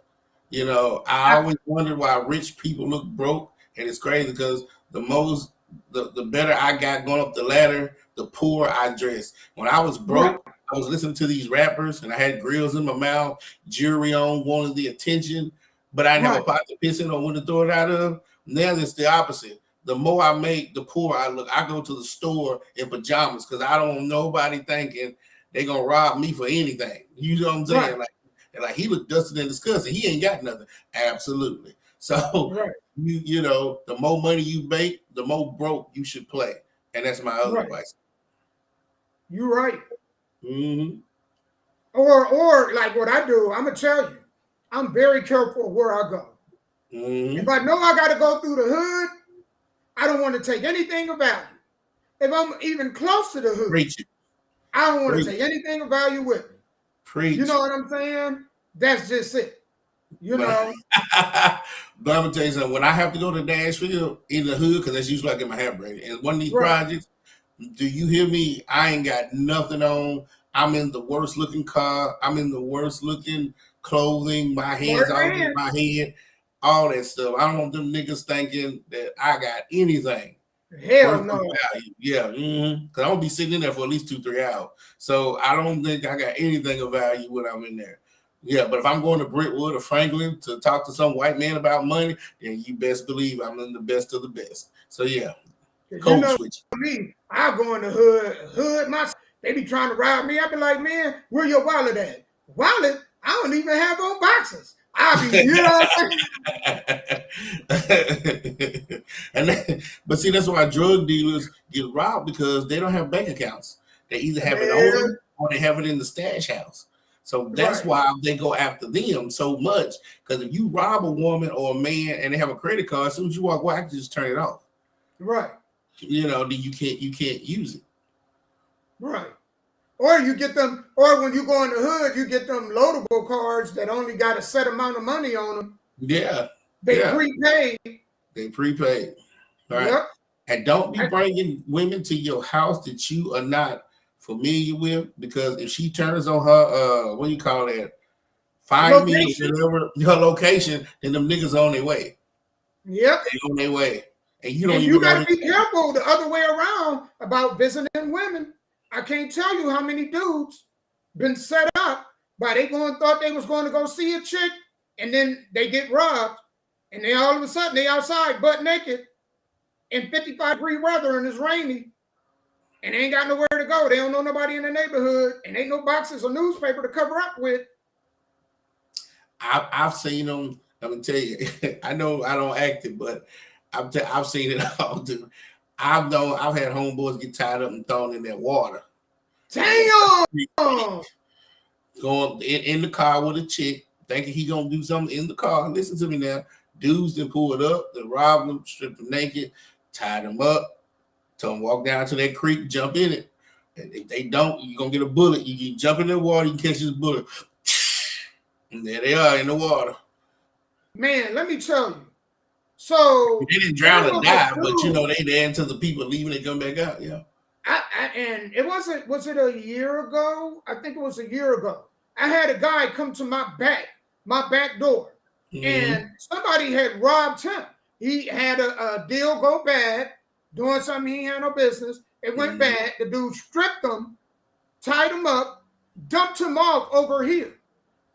I always wondered why rich people look broke, and it's crazy because the better I got going up the ladder, the poorer I dressed. When I was broke, I was listening to these rappers, and I had grills in my mouth, jewelry on, wanted the attention, but I never pot to piss in or wanted to throw it out of. Now it's the opposite. The more I make, the poorer I look. I go to the store in pajamas because I don't want nobody thinking they're going to rob me for anything. You know what I'm saying? Like he looked dusted and disgusted. He ain't got nothing. Absolutely. So, the more money you make, the more broke you should play. And that's my other advice. You're right. Or like what I do, I'm going to tell you, I'm very careful where I go. If I know I got to go through the hood, I don't want to take anything of value. if I'm even close to the hood, Preach it. I don't want to Preach. take anything of value with me. Preach. You know what I'm saying? That's just it. You But, know. but I'm gonna tell you something. When I have to go to Nashville in the hood, because that's usually I get my hair braided, and one of these Right. projects, do you hear me? I ain't got nothing on. I'm in the worst looking car. I'm in the worst looking clothing. My hands all in my head, all that stuff. I don't want them niggas thinking that I got anything. Hell worth no. of value. Yeah, because I'm gonna be sitting in there for at least 2-3 hours. So I don't think I got anything of value when I'm in there. Yeah, but if I'm going to Brentwood or Franklin to talk to some white man about money, then you best believe I'm in the best of the best. So yeah, code switch. Me, I go in the hood. They be trying to rob me. I be like, man, where your wallet at? Wallet? I don't even have on boxes. I be, you know what I'm saying? But see, that's why drug dealers get robbed, because they don't have bank accounts. They either have it on them or they have it in the stash house. So that's why they go after them so much. Because if you rob a woman or a man and they have a credit card, as soon as you walk away, I can just turn it off. Right. You know, you can't use it. Right. Or you get them, or when you go in the hood, you get them loadable cards that only got a set amount of money on them. Yeah. They prepaid. They prepaid. Right. Yep. And don't be bringing women to your house that you are not familiar with, because if she turns on her what do you call that? Find location. Me whatever her location, then them niggas on their way. Yep. They on their way. And you don't and even you gotta know be careful the other way around about visiting women. I can't tell you how many dudes been set up by they thought they was going to go see a chick, and then they get robbed, and they all of a sudden they outside butt naked in 55-degree weather and it's rainy, and they ain't got nowhere to go. They don't know nobody in the neighborhood, and ain't no boxes of newspaper to cover up with. I've seen them. I'm gonna tell you. I know I don't act it, but I've seen it all too. I've had homeboys get tied up and thrown in that water. Damn! Going in the car with a chick, thinking he gonna do something in the car. Listen to me now. Dudes then pulled up, then robbed them, stripped them naked, tied them up, told them walk down to that creek, jump in it. And if they don't, you're gonna get a bullet. You can jump in the water, you can catch this bullet. And there they are in the water. Man, let me tell you. So they didn't drown or die, but you know they there until the people leaving, they come back out. Yeah. And it wasn't. Was it a year ago? I think it was a year ago. I had a guy come to my back door, and somebody had robbed him. He had a deal go bad, doing something he had no business. It went bad. The dude stripped him, tied him up, dumped him off over here.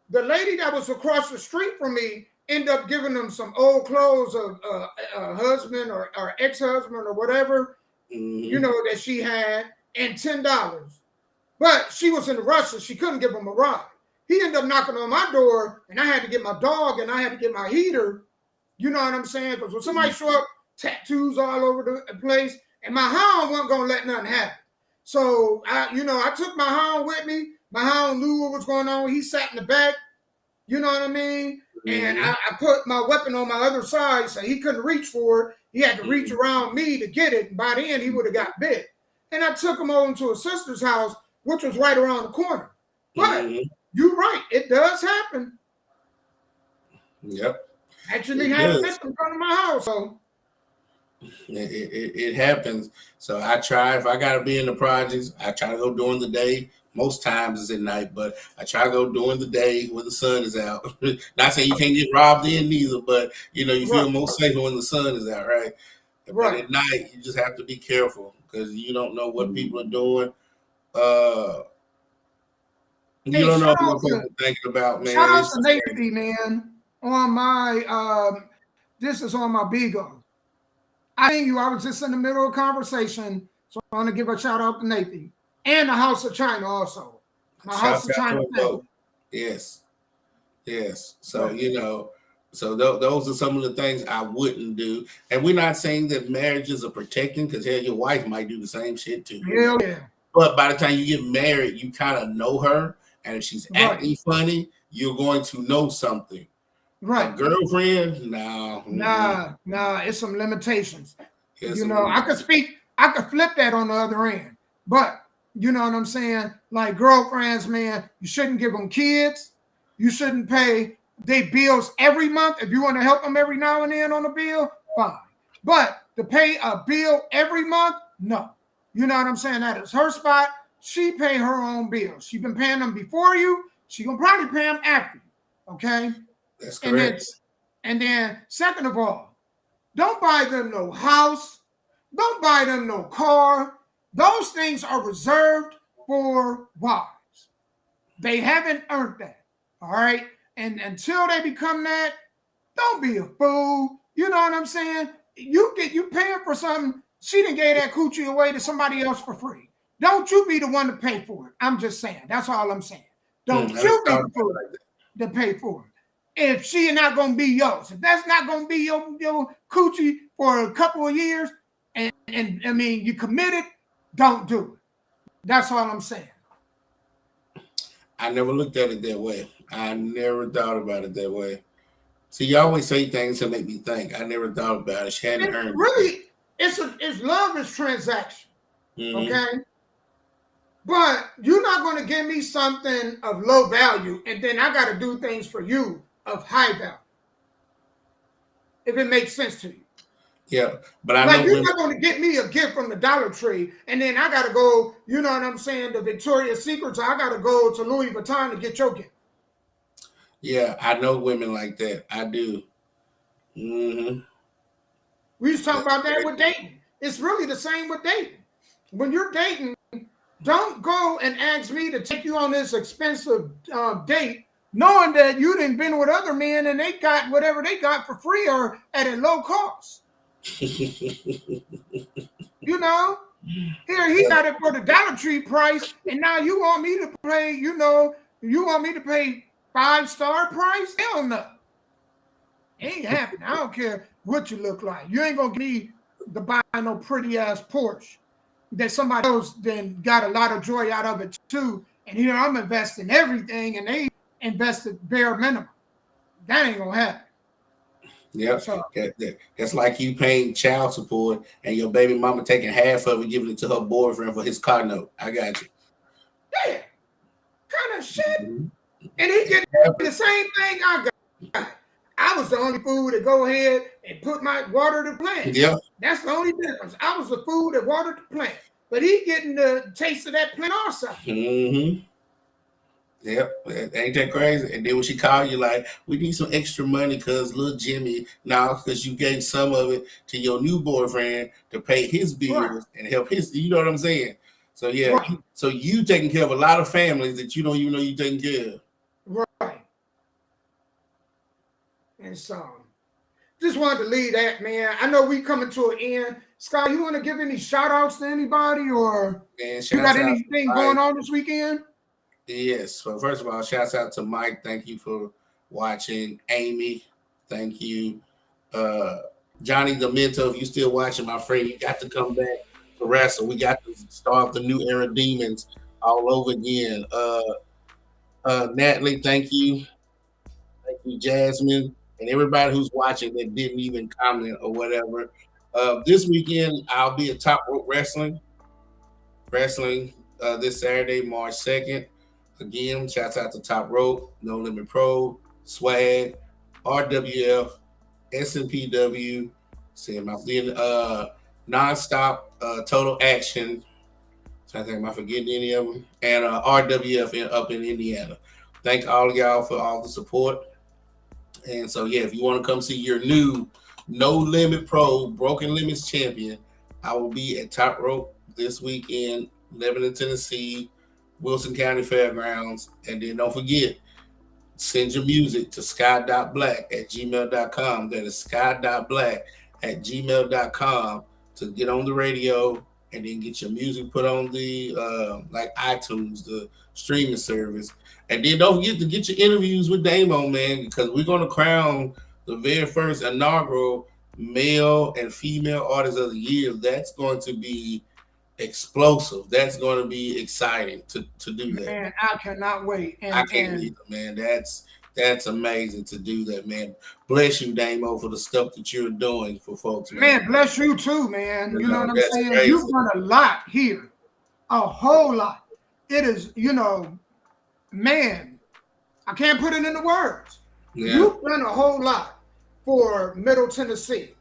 The lady that was across the street from me ended up giving him some old clothes of a husband or ex-husband or whatever, you know, that she had, and $10. But she was in a rush, so she couldn't give him a ride. He ended up knocking on my door, and I had to get my dog, and I had to get my heater. You know what I'm saying? Because when somebody show up, tattoos all over the place, and my hound wasn't going to let nothing happen. So, I took my hound with me. My hound knew what was going on. He sat in the back. You know what I mean? And I put my weapon on my other side so he couldn't reach for it. He had to reach around me to get it. And by then, he would have got bit. And I took him over to a sister's house, which was right around the corner. But you're right. It does happen. Yep. Actually had a victim come to my house. So. It happens. So I try, if I got to be in the projects, I try to go during the day. Most times it's at night, but I try to go during the day when the sun is out. Not saying you can't get robbed in neither, but you feel most safer when the sun is out, right? But at night, you just have to be careful because you don't know what people are doing. You don't know what people are thinking about, man. Shout out to Navy, man. On my, this is on my Beagle. I was just in the middle of a conversation, so I want to give a shout out to Nathan and the House of China also. My House of China family. Yes. So those are some of the things I wouldn't do. And we're not saying that marriages are protecting, because your wife might do the same shit too. Hell yeah. But by the time you get married, you kind of know her, and if she's acting funny, you're going to know something. Right. A girlfriend? No. Nah, it's some limitations. I could speak I could flip that on the other end. But you know what I'm saying? Like girlfriends, man, you shouldn't give them kids. You shouldn't pay their bills every month. If you want to help them every now and then on a bill, fine. But to pay a bill every month, no. You know what I'm saying? That is her spot. She pay her own bills. She been paying them before you. She gonna probably pay them after you. Okay? That's correct. And then second of all, don't buy them no house. Don't buy them no car. Those things are reserved for wives. They haven't earned that. All right. And until they become that, don't be a fool. You know what I'm saying? You paying for something. She done gave that coochie away to somebody else for free. Don't you be the one to pay for it. I'm just saying. That's all I'm saying. Don't you be the fool to pay for it. If she not gonna be yours, if that's not gonna be your coochie for a couple of years, and I mean you committed, don't do it. That's all I'm saying. I never looked at it that way. I never thought about it that way. See, you always say things to make me think. I never thought about it. She hadn't earned really, it's love is transaction. Mm-hmm. Okay. But you're not going to give me something of low value, and then I got to do things for you of high value. If it makes sense to you. Yeah, but I like know you're not going to get me a gift from the Dollar Tree, and then I got to go, you know what I'm saying, the Victoria's Secret, I got to go to Louis Vuitton to get your gift. Yeah, I know women like that. I do. Mm-hmm. We was talking about that with dating. It's really the same with dating. When you're dating, don't go and ask me to take you on this expensive date, knowing that you didn't been with other men and they got whatever they got for free or at a low cost. You know, here he got it for the Dollar Tree price, and now you want me to pay, you want me to pay 5-star price? Hell no. Ain't happening. I don't care what you look like. You ain't gonna get me to buy no pretty ass Porsche that somebody else then got a lot of joy out of it too. And here I'm investing everything, and they invested bare minimum. That ain't gonna happen. Yep. So, that's like you paying child support and your baby mama taking half of it, giving it to her boyfriend for his car note. I got you. Yeah. Kind of shit. Mm-hmm. And he getting the same thing I got. I was the only fool to go ahead and put my water to plant. Yeah. That's the only difference. I was the fool that watered the plant. But he getting the taste of that plant also. Mm-hmm. Yep, ain't that crazy? And then when she called you like, we need some extra money because little Jimmy, now because you gave some of it to your new boyfriend to pay his bills and help his, you know what I'm saying? So yeah, so you taking care of a lot of families that you don't even know you taking care of. Right. And so, just wanted to leave that, man. I know we coming to an end. Scott, you want to give any shout outs to anybody, or you got anything going on this weekend? Yes. So first of all, shouts out to Mike. Thank you for watching. Amy, thank you. Johnny the Mentor, if you still watching, my friend, you got to come back to wrestle. We got to start the new era demons all over again. Natalie, thank you. Thank you, Jasmine, and everybody who's watching that didn't even comment or whatever. This weekend, I'll be at Top Rope Wrestling this Saturday, March 2nd. Again, shouts out to Top Rope, No Limit Pro, Swag, RWF, SMPW, Nonstop, Total Action. I think, am I forgetting any of them? And RWF up in Indiana. Thank all of y'all for all the support. And so, yeah, if you want to come see your new No Limit Pro Broken Limits champion, I will be at Top Rope this weekend, Lebanon, Tennessee, Wilson County Fairgrounds. And then don't forget, send your music to sky.black@gmail.com. That is sky.black@gmail.com to get on the radio and then get your music put on the like iTunes, the streaming service. And then don't forget to get your interviews with Damo, man, because we're going to crown the very first inaugural male and female artist of the year. That's going to be explosive. That's going to be exciting to do that. Man, I cannot wait. I can't either, man. That's That's amazing to do that, man. Bless you, Damo, for the stuff that you're doing for folks, man. Man, bless you too, man. You know what I'm saying? Crazy. You've done a lot here, a whole lot. It is, man, I can't put it into words. Yeah. You've done a whole lot for Middle Tennessee,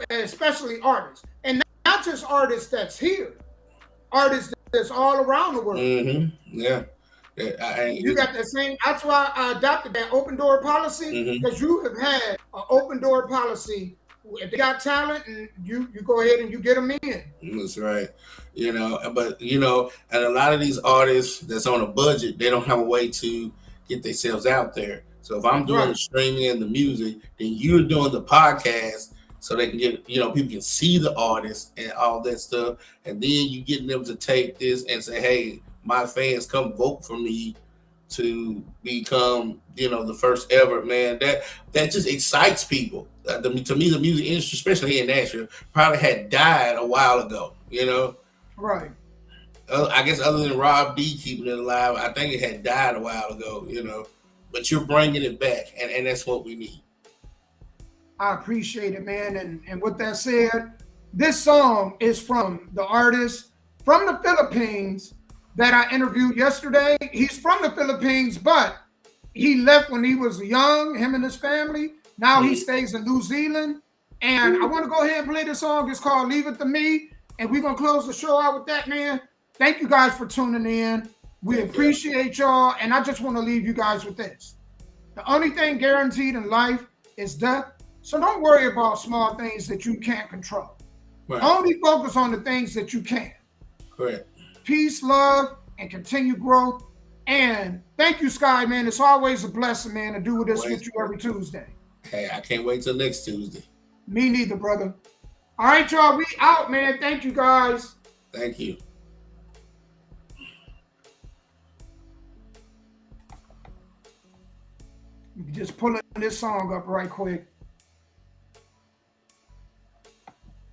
especially artists. And not just artists that's here, artists that's all around the world. Mm-hmm. Yeah. You got that same. That's why I adopted that open door policy, because you have had an open door policy. If they got talent, and you go ahead and you get them in. That's right. But and a lot of these artists that's on a budget, they don't have a way to get themselves out there. So if I'm doing the streaming and the music, then you're doing the podcast, so they can get, people can see the artist and all that stuff, and then you getting them to take this and say, hey, my fans, come vote for me to become, the first ever, man. That just excites people. To me, the music industry, especially here in Nashville, probably had died a while ago, Right. I guess other than Rob D keeping it alive, I think it had died a while ago, But you're bringing it back, and that's what we need. I appreciate it, man. And with that said, this song is from the artist from the Philippines that I interviewed yesterday. He's from the Philippines, but he left when he was young, him and his family. Now he stays in New Zealand. And I want to go ahead and play this song. It's called Leave It To Me. And we're going to close the show out with that, man. Thank you guys for tuning in. We appreciate y'all. And I just want to leave you guys with this. The only thing guaranteed in life is death. So don't worry about small things that you can't control. Right. Only focus on the things that you can. Correct. Peace, love, and continued growth. And thank you, Sky, man. It's always a blessing, man, to do this with you every Tuesday. Hey, I can't wait till next Tuesday. Me neither, brother. All right, y'all. We out, man. Thank you, guys. Thank you. Just pulling this song up right quick.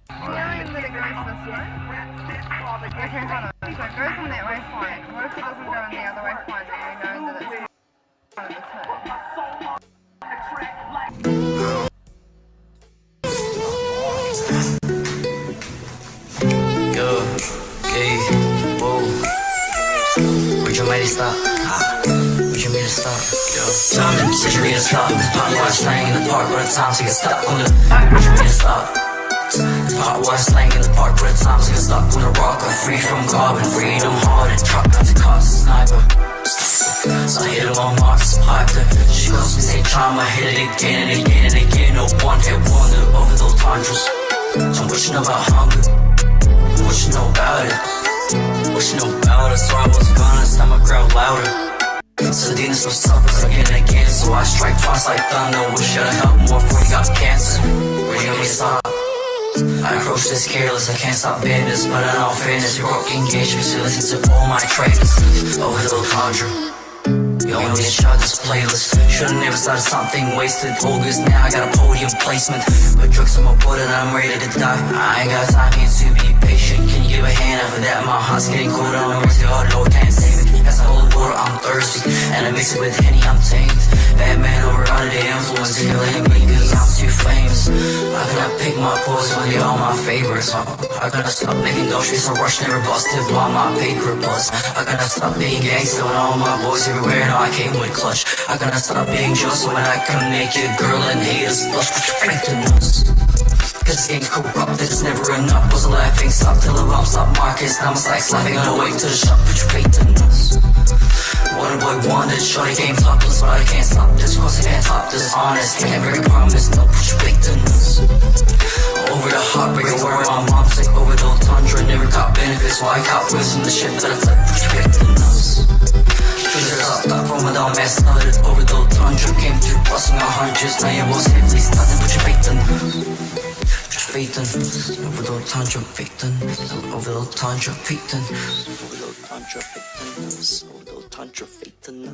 That it goes this way. Okay, hold on. So it goes in that way, fine. What if it doesn't go in the other way, fine? Then we know that it's part of the turn. Yo, hey, whoa. Would you make it stop? Would you make it stop? Yo, tell me, said you made it stop. Pop watch slang in the park, run time to get stuck on the. Would you make it stop? Hot water slang in the park, but at times get stuck on a rock. I'm free from carbon, freedom hard and truck to cost a sniper. So I hit him on Marcus Parker. She goes to say trauma, hit it again and again and again. No one hit wonder over those tundras. I'm wishing about hunger, what you know about it? What you know about it? So I was gonna stop my crowd louder. So the demons for suppers again and again. So I strike twice like thunder. Wish I'd help more before you got cancer. Where you gonna stop? I approach this careless, I can't stop business. But in all fairness, you broke engagement to listen to all my trailers. Over the little conjure, you only shot this playlist. Should've never started something wasted. August now, I got a podium placement. Put drugs on my body and I'm ready to die. I ain't got time here to be patient. Can you give a hand out for that? My heart's getting cold, I'm mercy, oh Lord, can't save it. That's a whole water, I'm thirsty. And I mix it with Henny, I'm tamed. Batman over under the influence, killing me cause I'm too famous. I cannot pick my poison when you're all my favorites. I cannot stop making those streets a rush, never busted while my paper bust. I cannot stop being gangster when all my boys everywhere know I came with clutch. I cannot stop being just when I can make your girl and haters blush. Put your faith in us. Cause this game's corrupt, it's never enough. Was a laughing stop till the bump stop markets. Now I'm like laughing on the way to the shop. Put your faith in us. What a boy wanted, shorty came topless, but I can't stop this. Cause I can't top this, honest. Can't very promise, no, put your faith in us. Over the heartbreaker, where my mom's sick. Over the tundra, never caught benefits. Why I caught wisdom, the shit that I flip. Put your faith in us. Treasures up, stop from a dumb ass started. Over the tundra, came through busting our hundreds. Now you won't say please nothing, put your faith in us. Faith in over the tundra, faith in over the tundra, faith in over the tundra, faith in over the tundra, faith in